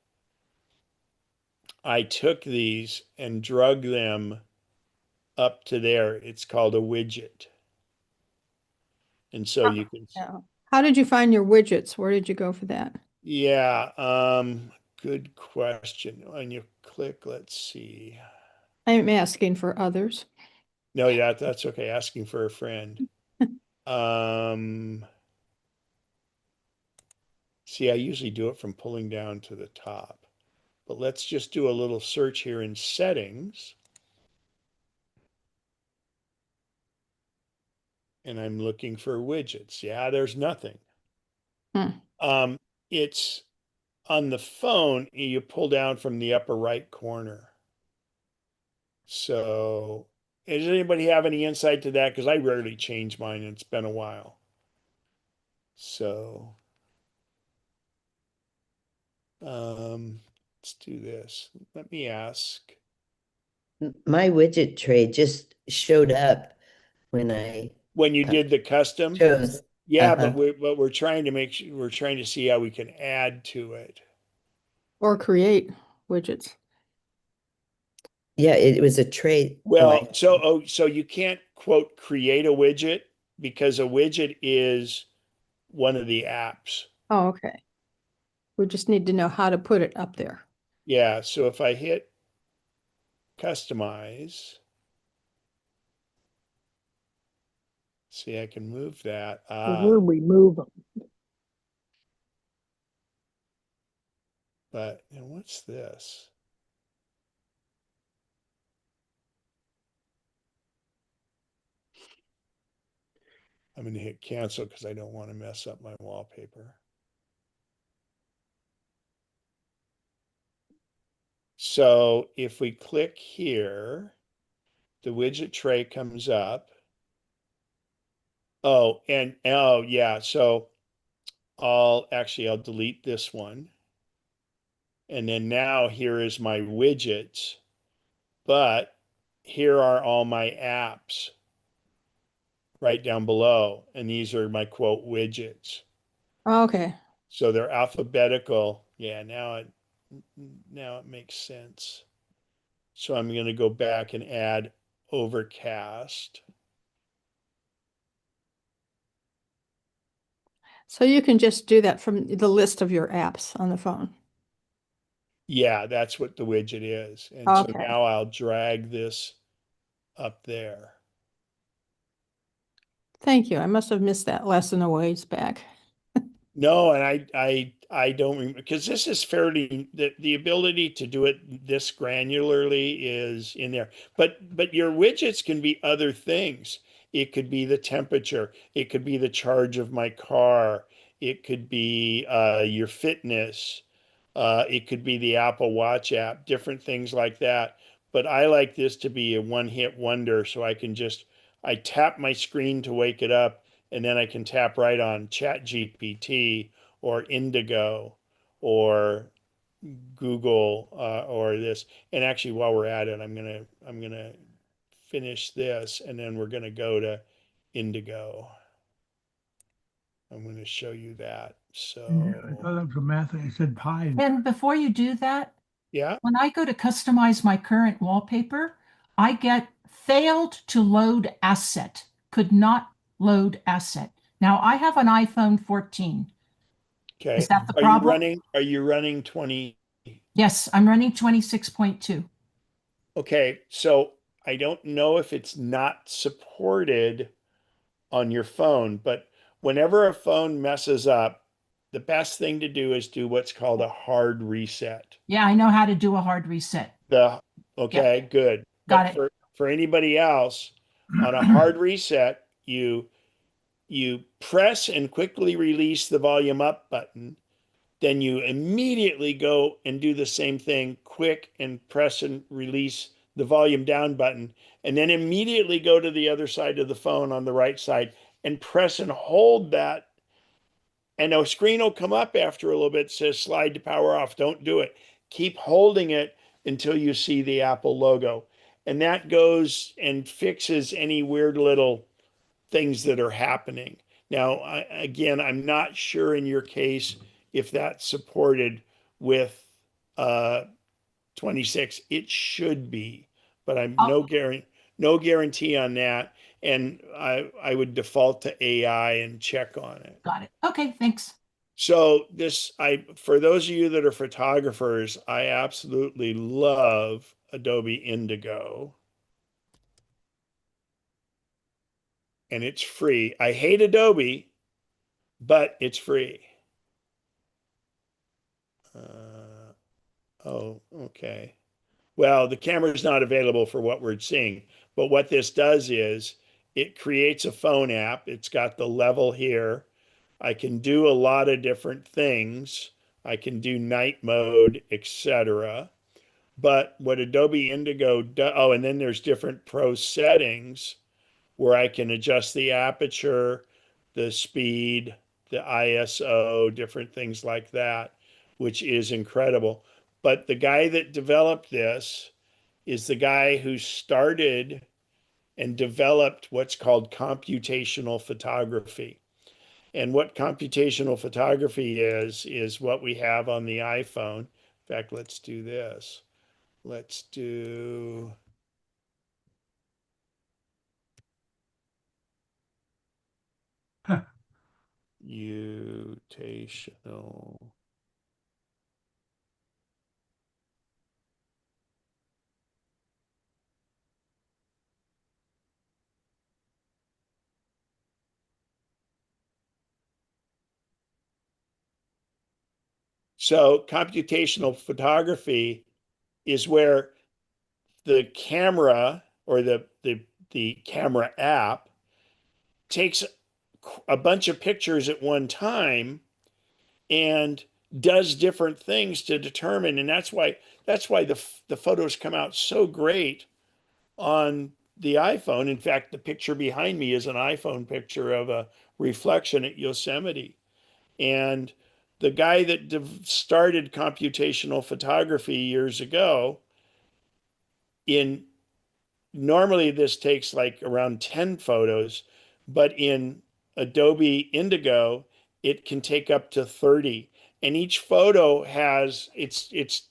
I took these and drug them up to there. It's called a widget. And so you can, Yeah. How did you find your widgets? Where did you go for that? yeah, good question. When you click, let's see. I'm asking for others. No, yeah, that's okay. Asking for a friend. See, I usually do it from pulling down to the top, but let's just do a little search here in settings. And I'm looking for widgets. Yeah, there's nothing. It's on the phone, you pull down from the upper right corner. So, does anybody have any insight to that? Because I rarely change mine, and it's been a while. So, let's do this. Let me ask. My widget tray just showed up when I When you did the custom? chose. Yeah, but we're trying to make sure, we're trying to see how we can add to it. Or create widgets. Yeah, it was a tray. Well, so you can't quote create a widget because a widget is one of the apps. Oh, okay. We just need to know how to put it up there. Yeah, so if I hit customize, see, I can move that. Where we move them. But what's this? I'm going to hit cancel because I don't want to mess up my wallpaper. So if we click here, the widget tray comes up. Oh, and oh yeah, so I'll delete this one. And then now here is my widgets, but here are all my apps right down below. And these are my quote widgets. Okay. So they're alphabetical. Yeah, now it makes sense. So I'm going to go back and add Overcast. So you can just do that from the list of your apps on the phone. Yeah, that's what the widget is. And so Okay. now I'll drag this up there. Thank you. I must have missed that lesson a ways back. No, and I don't remember, because this is fairly, the ability to do it this granularly is in there. But your widgets can be other things. It could be the temperature. It could be the charge of my car. It could be your fitness. It could be the Apple Watch app, different things like that. But I like this to be a one-hit wonder, so I tap my screen to wake it up, and then I can tap right on Chat GPT or Indigo or Google or this. And actually, while we're at it, I'm gonna finish this, and then we're gonna go to Indigo. I'm gonna show you that. I thought that was a math. I said pi. And before you do that, Yeah. when I go to customize my current wallpaper, I get failed to load asset, could not load asset. Now I have an iPhone 14. Okay. Is that the problem? Are you running 20? Yes, I'm running 26.2. Okay, so I don't know if it's not supported on your phone, but whenever a phone messes up, the best thing to do is do what's called a hard reset. Yeah, I know how to do a hard reset. Okay, good. Got But it. for anybody else, on a hard reset, you press and quickly release the volume up button. Then you immediately go and do the same thing, quick, and press and release the volume down button. And then immediately go to the other side of the phone on the right side and press and hold that. And a screen will come up after a little bit, says slide to power off. Don't do it. Keep holding it until you see the Apple logo. And that goes and fixes any weird little things that are happening. Now, again, I'm not sure in your case if that's supported with 26. It should be, but I'm no guarantee on that. And I would default to AI and check on it. Got it. Okay, thanks. So for those of you that are photographers, I absolutely love Adobe Indigo. And it's free. I hate Adobe, but it's free. Oh, okay. Well, the camera is not available for what we're seeing, but what this does is it creates a phone app. It's got the level here. I can do a lot of different things. I can do night mode, etc. But what Adobe Indigo does, oh, and then there's different pro settings where I can adjust the aperture, the speed, the ISO, different things like that, which is incredible. But the guy that developed this is the guy who started and developed what's called computational photography. And what computational photography is what we have on the iPhone. In fact, let's do this. Let's do computational. So computational photography is where the camera or the camera app takes a bunch of pictures at one time and does different things to determine, and that's why the photos come out so great on the iPhone. In fact, the picture behind me is an iPhone picture of a reflection at Yosemite. And the guy that started computational photography years ago, in normally this takes like around 10 photos, but in Adobe Indigo, it can take up to 30. And each photo has it's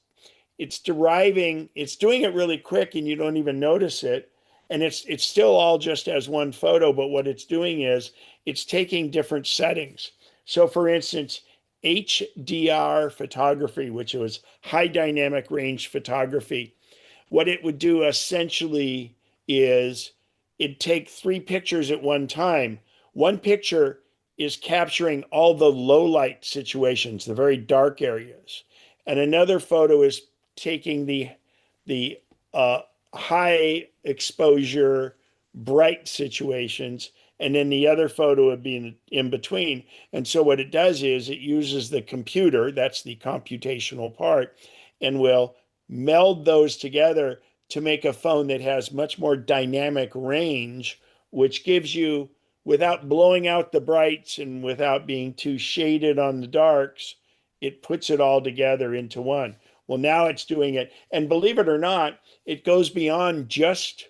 deriving, it's doing it really quick and you don't even notice it. And it's still all just as one photo, but what it's doing is it's taking different settings. So for instance, HDR photography, which was high dynamic range photography, what it would do essentially is it'd take three pictures at one time. One picture is capturing all the low light situations, the very dark areas, and another photo is taking the high exposure, bright situations, and then the other photo would be in between. And so what it does is it uses the computer, that's the computational part, and will meld those together to make a phone that has much more dynamic range, which gives you, without blowing out the brights and without being too shaded on the darks, it puts it all together into one. Well, now it's doing it. And believe it or not, it goes beyond just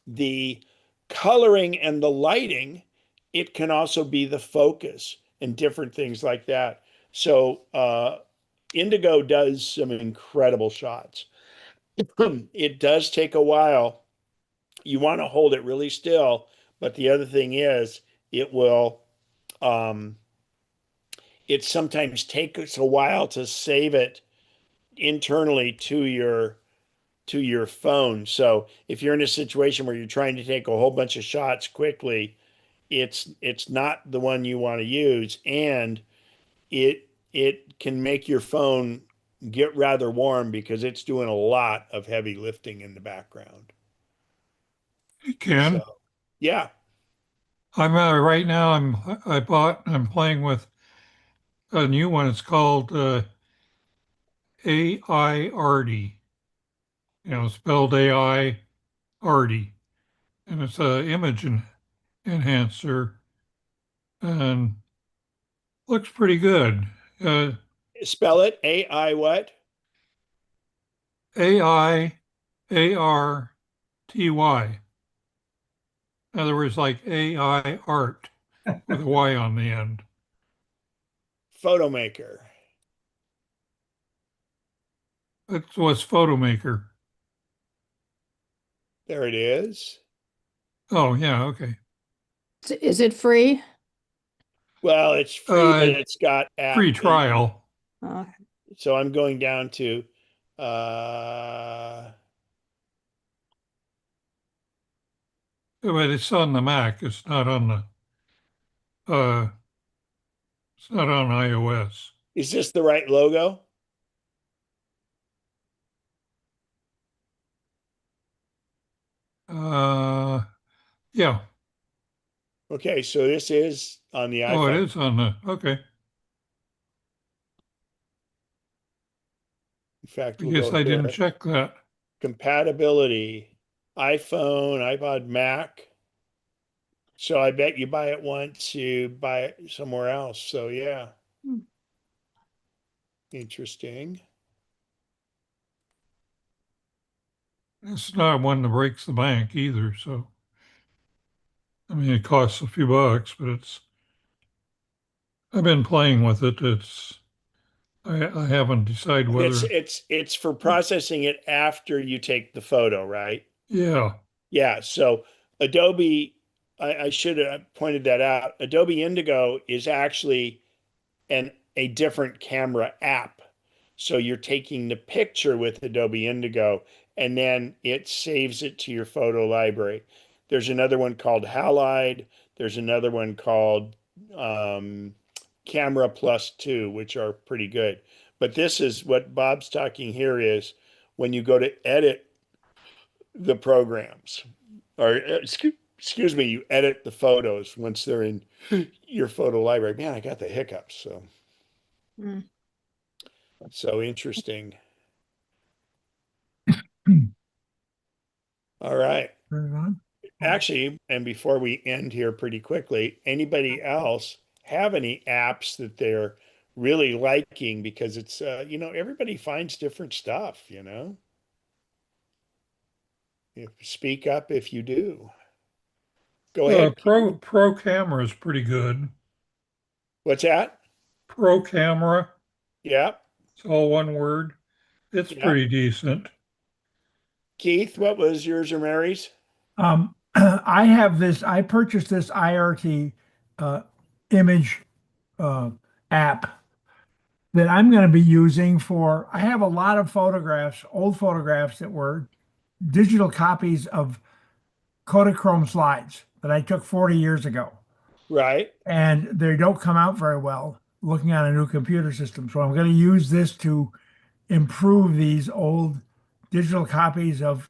the coloring and the lighting. It can also be the focus and different things like that. So Indigo does some incredible shots. It does take a while. You want to hold it really still, but the other thing is it will it sometimes takes a while to save it internally to your phone. So if you're in a situation where you're trying to take a whole bunch of shots quickly, it's not the one you want to use, and it can make your phone get rather warm because it's doing a lot of heavy lifting in the background. Ken, So, yeah. I'm right now. I'm playing with a new one. It's called AI Arty. Spelled AI Arty, and it's a image enhancer, and looks pretty good. Spell it AI what? AIARTY. In other words, like AI art with a Y on the end. Photo maker. That's what's Photo Maker. There it is. Oh, yeah, okay. Is it free? Well, it's free, but it's got Free app. trial. So I'm going down to uh But it's on the Mac. It's not on iOS. is this the right logo? Yeah. Okay, so this is on the Oh, it iPhone. is on the, okay. In fact, I we'll guess go I here. didn't check that. Compatibility, iPhone, iPod, Mac. So I bet you buy it once, you buy it somewhere else. So yeah. Interesting. It's not one that breaks the bank either. So, I mean, it costs a few bucks, but I've been playing with it. I haven't decided whether, It's for processing it after you take the photo, right? yeah. Yeah. So Adobe, I should have pointed that out. Adobe Indigo is actually a different camera app. So you're taking the picture with Adobe Indigo and then it saves it to your photo library. There's another one called Halide. There's another one called Camera Plus 2, which are pretty good. But this is what Bob's talking here is when you go to edit the programs, or excuse me, you edit the photos once they're in your photo library. Man, I got the hiccups. So interesting. All right. Actually, and before we end here pretty quickly, anybody else have any apps that they're really liking? Because it's, everybody finds different stuff, Speak up if you do. Go ahead. Pro Camera is pretty good. What's that? Pro Camera. Yeah. It's all one word. It's pretty decent. Keith, what was yours or Mary's? I purchased this IRT image app that I'm going to be using for, I have a lot of photographs, old photographs that were digital copies of Kodachrome slides that I took 40 years ago. Right. And they don't come out very well looking on a new computer system. So I'm going to use this to improve these old digital copies of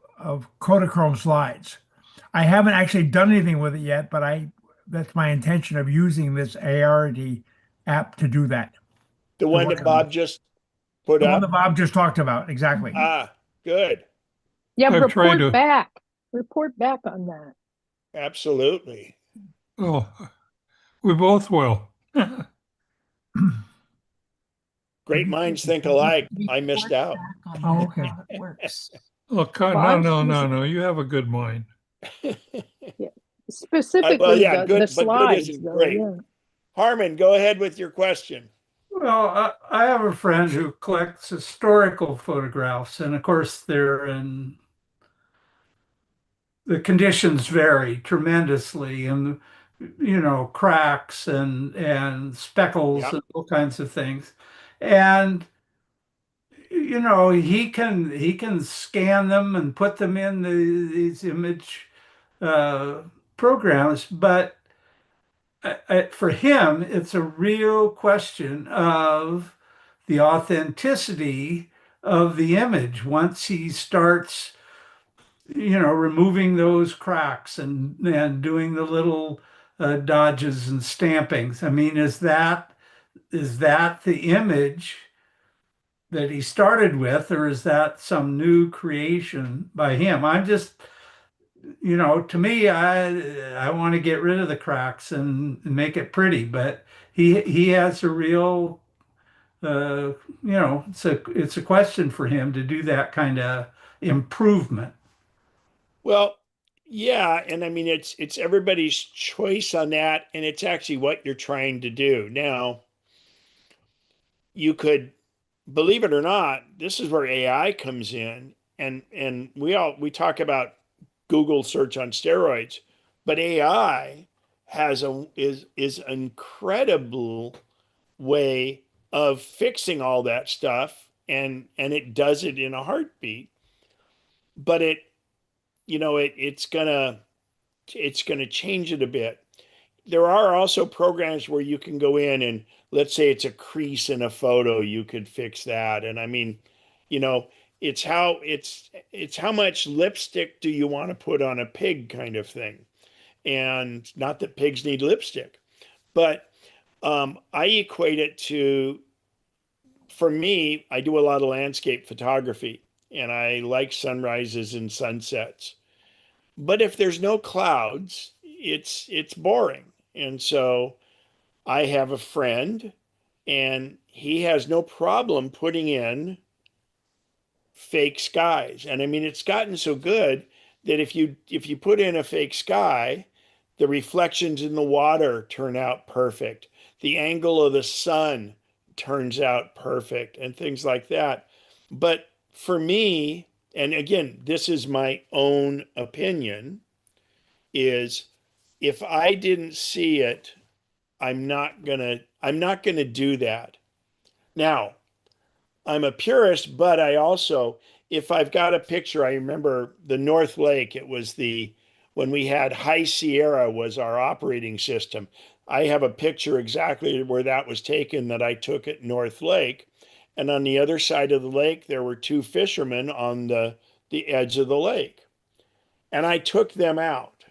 Kodachrome slides. I haven't actually done anything with it yet, but that's my intention of using this ARD app to do that. The one that Bob just put The one up? that Bob just talked about, exactly. Ah, good. Yeah, I've tried to. Report back on that. Absolutely. Oh, we both will. Great minds think alike. I missed out. Oh, okay. How it works. Look, Well, no, I'm no, no, using- no. You have a good mind. Yeah. Well, Specifically yeah, the good, but good slides, isn't though. great. Yeah. Harmon, go ahead with your question. Well, I have a friend who collects historical photographs, and of course, the conditions vary tremendously, and cracks and speckles Yep. and all kinds of things. And he can scan them and put them in these image uh, programs, but for him, it's a real question of the authenticity of the image once he starts, removing those cracks and doing the little dodges and stampings. I mean, is that the image that he started with, or is that some new creation by him? I'm just, to me, I want to get rid of the cracks and make it pretty, but he has a real, it's a question for him to do that kind of improvement. Well, yeah, and I mean it's everybody's choice on that, and it's actually what you're trying to do. Now, you could, believe it or not, this is where AI comes in, and we talk about Google search on steroids, but AI is an incredible way of fixing all that stuff, and it does it in a heartbeat. But it's gonna change it a bit. There are also programs where you can go in and, let's say it's a crease in a photo, you could fix that. And I mean, you know, it's how much lipstick do you want to put on a pig kind of thing. And not that pigs need lipstick, but I equate it to, for me, I do a lot of landscape photography and I like sunrises and sunsets. But if there's no clouds, it's boring. And so I have a friend and he has no problem putting in fake skies. And I mean it's gotten so good that if you put in a fake sky, the reflections in the water turn out perfect. The angle of the sun turns out perfect and things like that. But for me, and again, this is my own opinion, is if I didn't see it, I'm not gonna do that. Now, I'm a purist, but I also, if I've got a picture, I remember the North Lake, it was when we had High Sierra was our operating system. I have a picture exactly where that was taken that I took at North Lake. And on the other side of the lake, there were two fishermen on the edge of the lake. And I took them out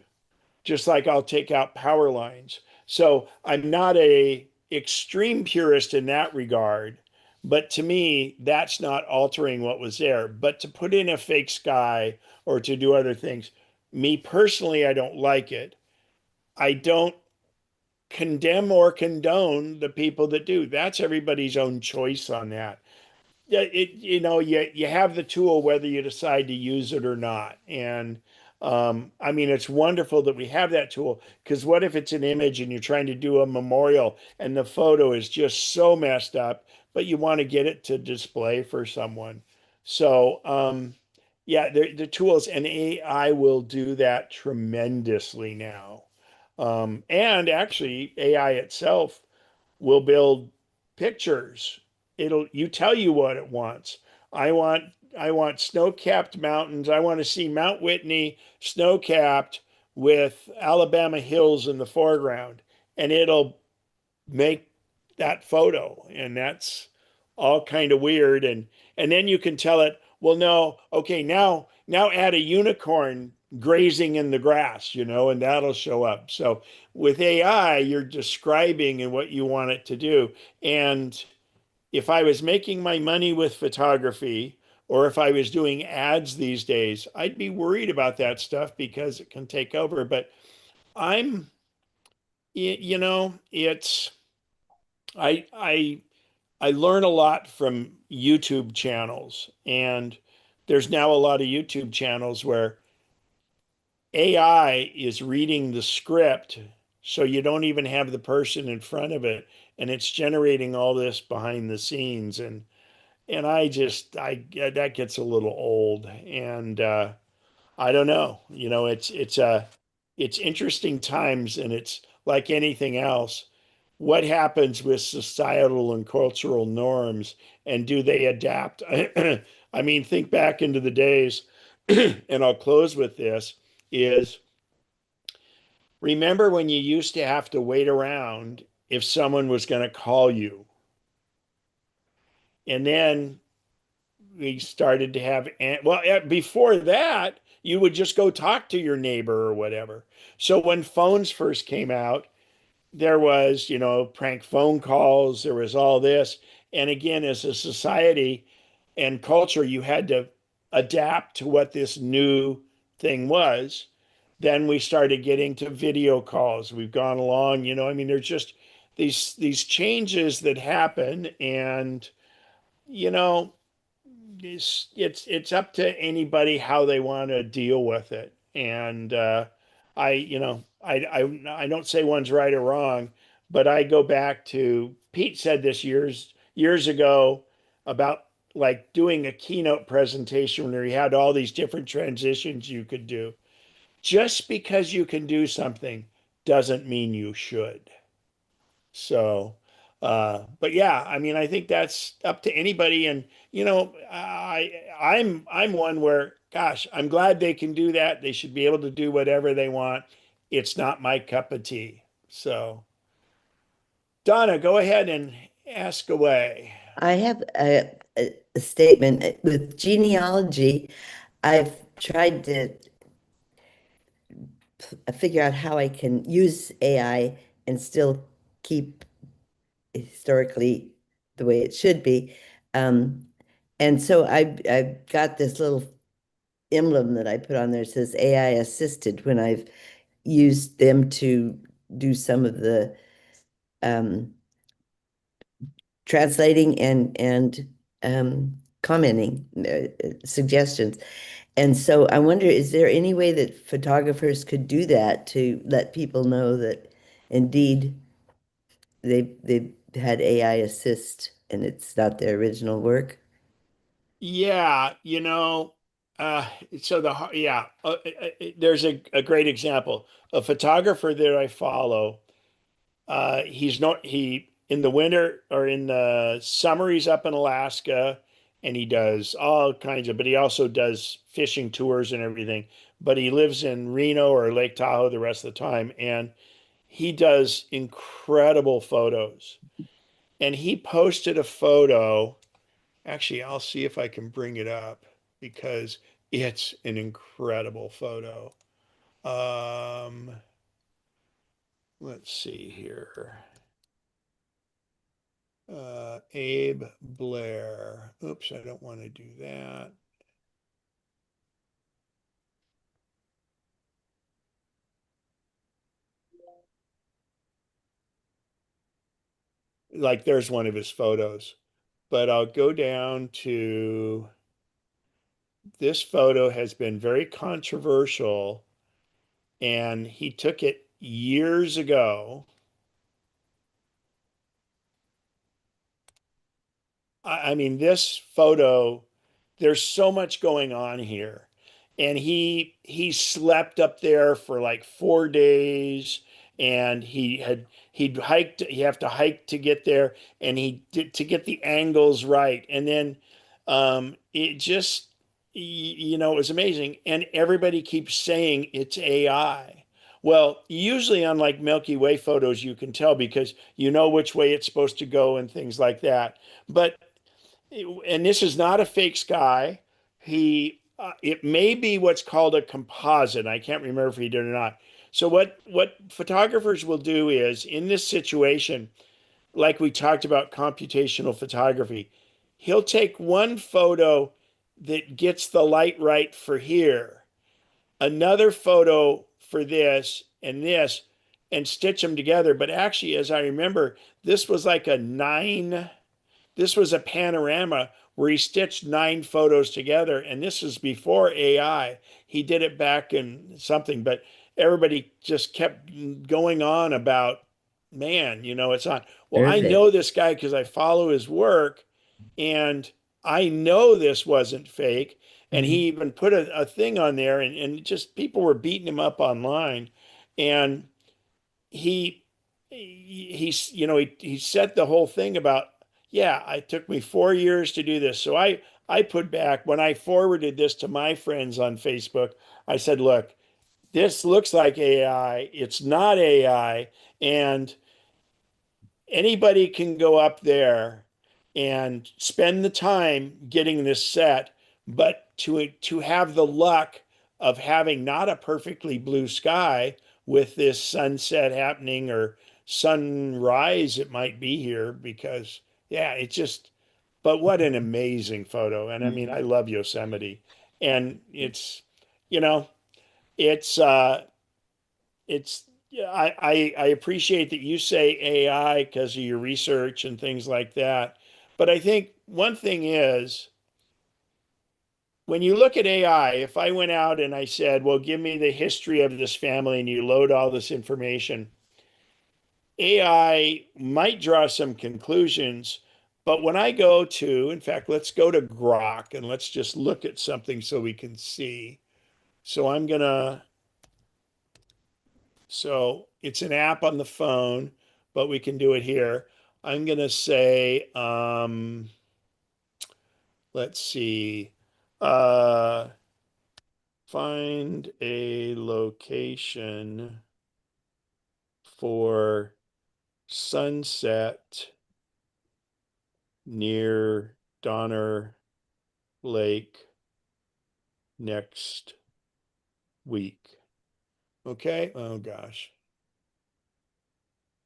just like I'll take out power lines. So I'm not a extreme purist in that regard, but to me, that's not altering what was there. But to put in a fake sky or to do other things, me personally, I don't like it. I don't condemn or condone the people that do. That's everybody's own choice on that. You have the tool whether you decide to use it or not. And I mean, it's wonderful that we have that tool, because what if it's an image and you're trying to do a memorial and the photo is just so messed up, but you want to get it to display for someone? So yeah, the tools and AI will do that tremendously now. And actually, AI itself will build pictures. You tell you what it wants. I want snow-capped mountains. I want to see Mount Whitney snow-capped with Alabama hills in the foreground, and it'll make that photo. And that's all kind of weird. And then you can tell it, well, no, okay, now add a unicorn grazing in the grass, and that'll show up. So with AI, you're describing and what you want it to do. And if I was making my money with photography, or if I was doing ads these days, I'd be worried about that stuff because it can take over. But I'm, it's I I learn a lot from YouTube channels, and there's now a lot of YouTube channels where AI is reading the script, so you don't even have the person in front of it, and it's generating all this behind the scenes, and I that gets a little old, and I don't know. It's interesting times, and it's like anything else. What happens with societal and cultural norms, and do they adapt? I mean, think back into the days, and I'll close with this, is remember when you used to have to wait around if someone was going to call you? And then we started to have, well, before that, you would just go talk to your neighbor or whatever. So when phones first came out, there was, prank phone calls, there was all this. And again, as a society and culture, you had to adapt to what this new thing was. Then we started getting to video calls. We've gone along, I mean, there's just these changes that happen, and you know, it's up to anybody how they want to deal with it. And I don't say one's right or wrong, but I go back to Pete said this years ago about like doing a keynote presentation where he had all these different transitions you could do. Just because you can do something doesn't mean you should. So, but yeah, I mean, I think that's up to anybody. And I'm one where, gosh, I'm glad they can do that. They should be able to do whatever they want. It's not my cup of tea. So, Donna, go ahead and ask away. I have a statement with genealogy. I've tried to figure out how I can use AI and still keep historically the way it should be. And so I've got this little emblem that I put on there. It says AI assisted when I've used them to do some of the translating and commenting suggestions. And so I wonder, is there any way that photographers could do that to let people know that indeed they've had AI assist and it's not their original work? Yeah, uh, there's a great example. A photographer that I follow, he's not he in the winter or in the summer he's up in Alaska, and he does all kinds of, but he also does fishing tours and everything. But he lives in Reno or Lake Tahoe the rest of the time, and he does incredible photos. And he posted a photo. Actually, I'll see if I can bring it up because it's an incredible photo. Let's see here. Abe Blair. Oops, I don't want to do that. Like there's one of his photos, but I'll go down to this photo has been very controversial, and he took it years ago. I mean, this photo, there's so much going on here. And he slept up there for like 4 days, and he'd hiked. You have to hike to get there, and he did to get the angles right, and then it just it was amazing. And everybody keeps saying it's AI. Well, usually on like Milky Way photos, you can tell because you know which way it's supposed to go and things like that. But and this is not a fake sky. It may be what's called a composite. I can't remember if he did or not. So what photographers will do is in this situation, like we talked about computational photography, he'll take one photo that gets the light right for here, another photo for this, and stitch them together. But actually, as I remember, this was like this was a panorama where he stitched 9 photos together, and this is before AI. He did it back in something, but everybody just kept going on about, man, it's on. Well, I know this guy because I follow his work, and I know this wasn't fake. And he even put a thing on there, and just people were beating him up online. And he said the whole thing about, yeah, it took me 4 years to do this. So I put back when I forwarded this to my friends on Facebook, I said, look, this looks like AI. It's not AI. And anybody can go up there and spend the time getting this set, but to have the luck of having not a perfectly blue sky with this sunset happening or sunrise, it might be here because yeah, it's just, but what an amazing photo. And I mean, I love Yosemite, and you know it's yeah, I appreciate that you say AI because of your research and things like that. But I think one thing is when you look at AI, if I went out and I said, well, give me the history of this family and you load all this information, AI might draw some conclusions. But when I go to, in fact, let's go to Grok and let's just look at something so we can see. So so it's an app on the phone, but we can do it here. I'm going to say, let's see, uh, find a location for sunset near Donner Lake next week. Okay. Oh gosh.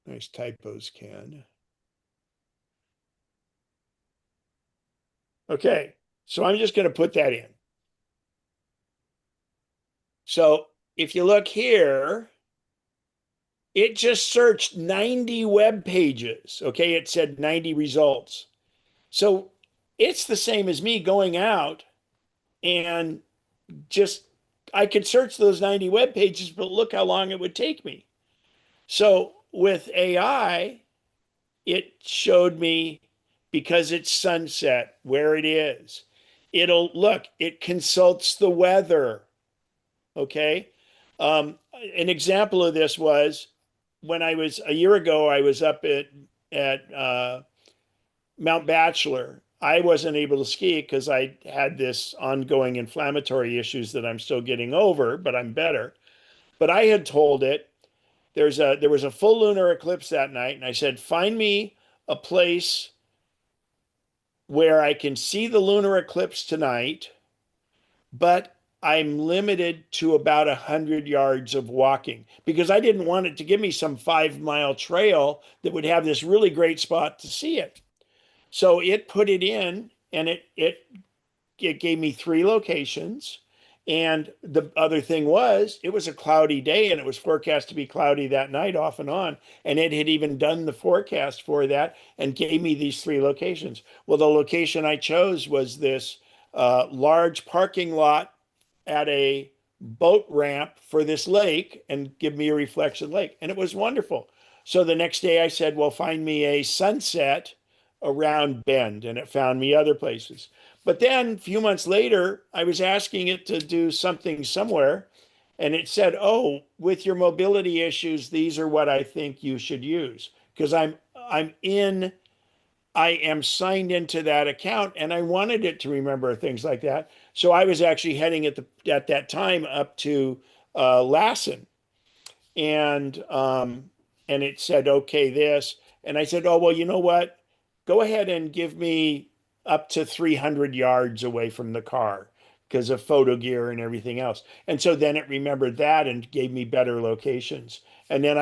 Nice typos, Ken. Okay. So I'm just going to put that in. So if you look here, it just searched 90 web pages. Okay. It said 90 results. So it's the same as me going out and just, I could search those 90 web pages, but look how long it would take me. So with AI, it showed me because it's sunset where it is. It'll look, it consults the weather. Okay. An example of this was when I was a year ago, I was up at Mount Bachelor. I wasn't able to ski because I had this ongoing inflammatory issues that I'm still getting over, but I'm better. But I had told it there was a full lunar eclipse that night, and I said, find me a place where I can see the lunar eclipse tonight, but I'm limited to about 100 yards of walking because I didn't want it to give me some 5 mile trail that would have this really great spot to see it. So it put it in, and it gave me 3 locations. And the other thing was, it was a cloudy day and it was forecast to be cloudy that night off and on. And it had even done the forecast for that and gave me these 3 locations. Well, the location I chose was this large parking lot at a boat ramp for this lake and give me a reflection lake. And it was wonderful. So the next day I said, well, find me a sunset around Bend, and it found me other places. But then a few months later, I was asking it to do something somewhere, and it said, "Oh, with your mobility issues, these are what I think you should use." Because I am signed into that account, and I wanted it to remember things like that. So I was actually heading at that time up to Lassen, and it said, "Okay, this," and I said, "Oh well, you know what? Go ahead and give me up to 300 yards away from the car because of photo gear and everything else." And so then it remembered that and gave me better locations. And then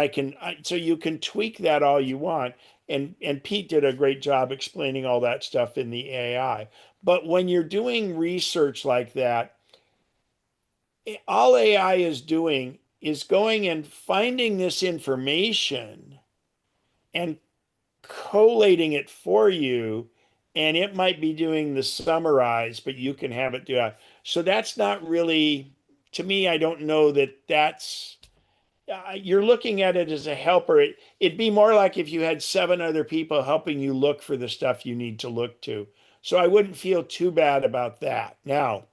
so you can tweak that all you want. And Pete did a great job explaining all that stuff in the AI. But when you're doing research like that, all AI is doing is going and finding this information and collating it for you. And it might be doing the summarize, but you can have it do that. So that's not really, to me, I don't know that that's, you're looking at it as a helper. It'd be more like if you had 7 other people helping you look for the stuff you need to look to. So I wouldn't feel too bad about that. Now,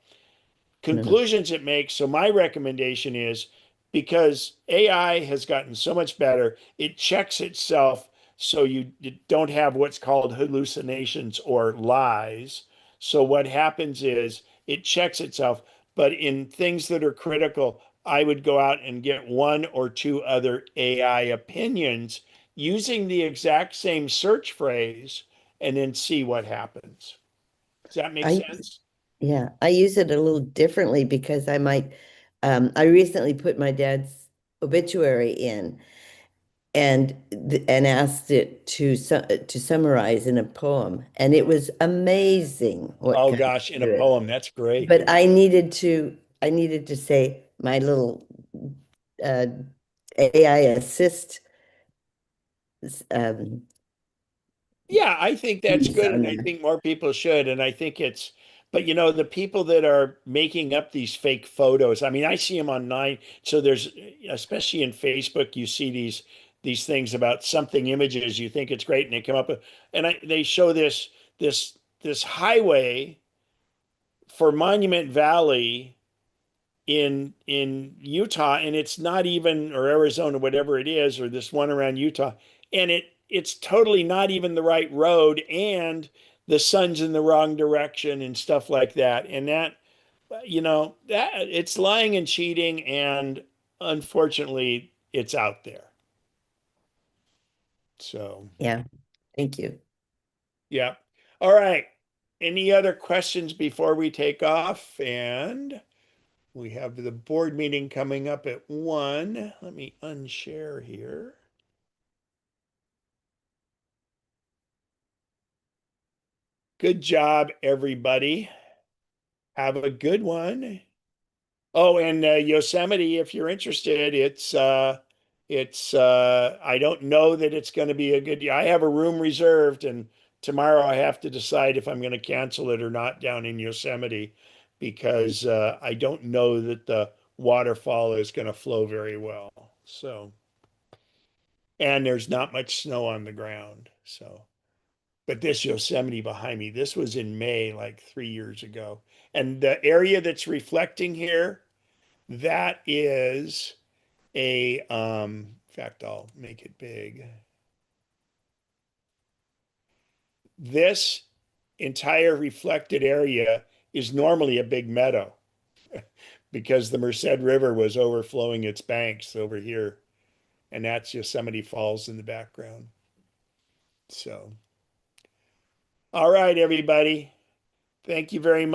conclusions it makes. So my recommendation is, because AI has gotten so much better, it checks itself so you don't have what's called hallucinations or lies. So what happens is it checks itself, but in things that are critical, I would go out and get 1 or 2 other AI opinions using the exact same search phrase and then see what happens. Does that make sense? Yeah, I use it a little differently because I recently put my dad's obituary in and asked it to summarize in a poem, and it was amazing what Oh comes gosh, in a through it. poem, that's great. But I needed to say my little uh, AI assist um, Yeah, I think that's piece good, on and I there. think more people should. And I think but the people that are making up these fake photos, I mean, I see them online. So there's, especially in Facebook, you see these things about something images. You think it's great, and they come up with, and they show this highway for Monument Valley in Utah, and it's not even, or Arizona, whatever it is, or this one around Utah, and it's totally not even the right road, and the sun's in the wrong direction and stuff like that. And that it's lying and cheating, and unfortunately it's out there. So Yeah, thank you. yeah. All right. Any other questions before we take off? And we have the board meeting coming up at 1. Let me unshare here. Good job, everybody. Have a good one. Oh, and Yosemite, if you're interested, I don't know that it's going to be a good year. I have a room reserved, and tomorrow I have to decide if I'm going to cancel it or not down in Yosemite, because I don't know that the waterfall is going to flow very well. So, and there's not much snow on the ground. So, but this Yosemite behind me, this was in May, like 3 years ago. And the area that's reflecting here, that is in fact, I'll make it big. This entire reflected area is normally a big meadow because the Merced River was overflowing its banks over here. And that's Yosemite Falls in the background. So, all right, everybody. Thank you very much.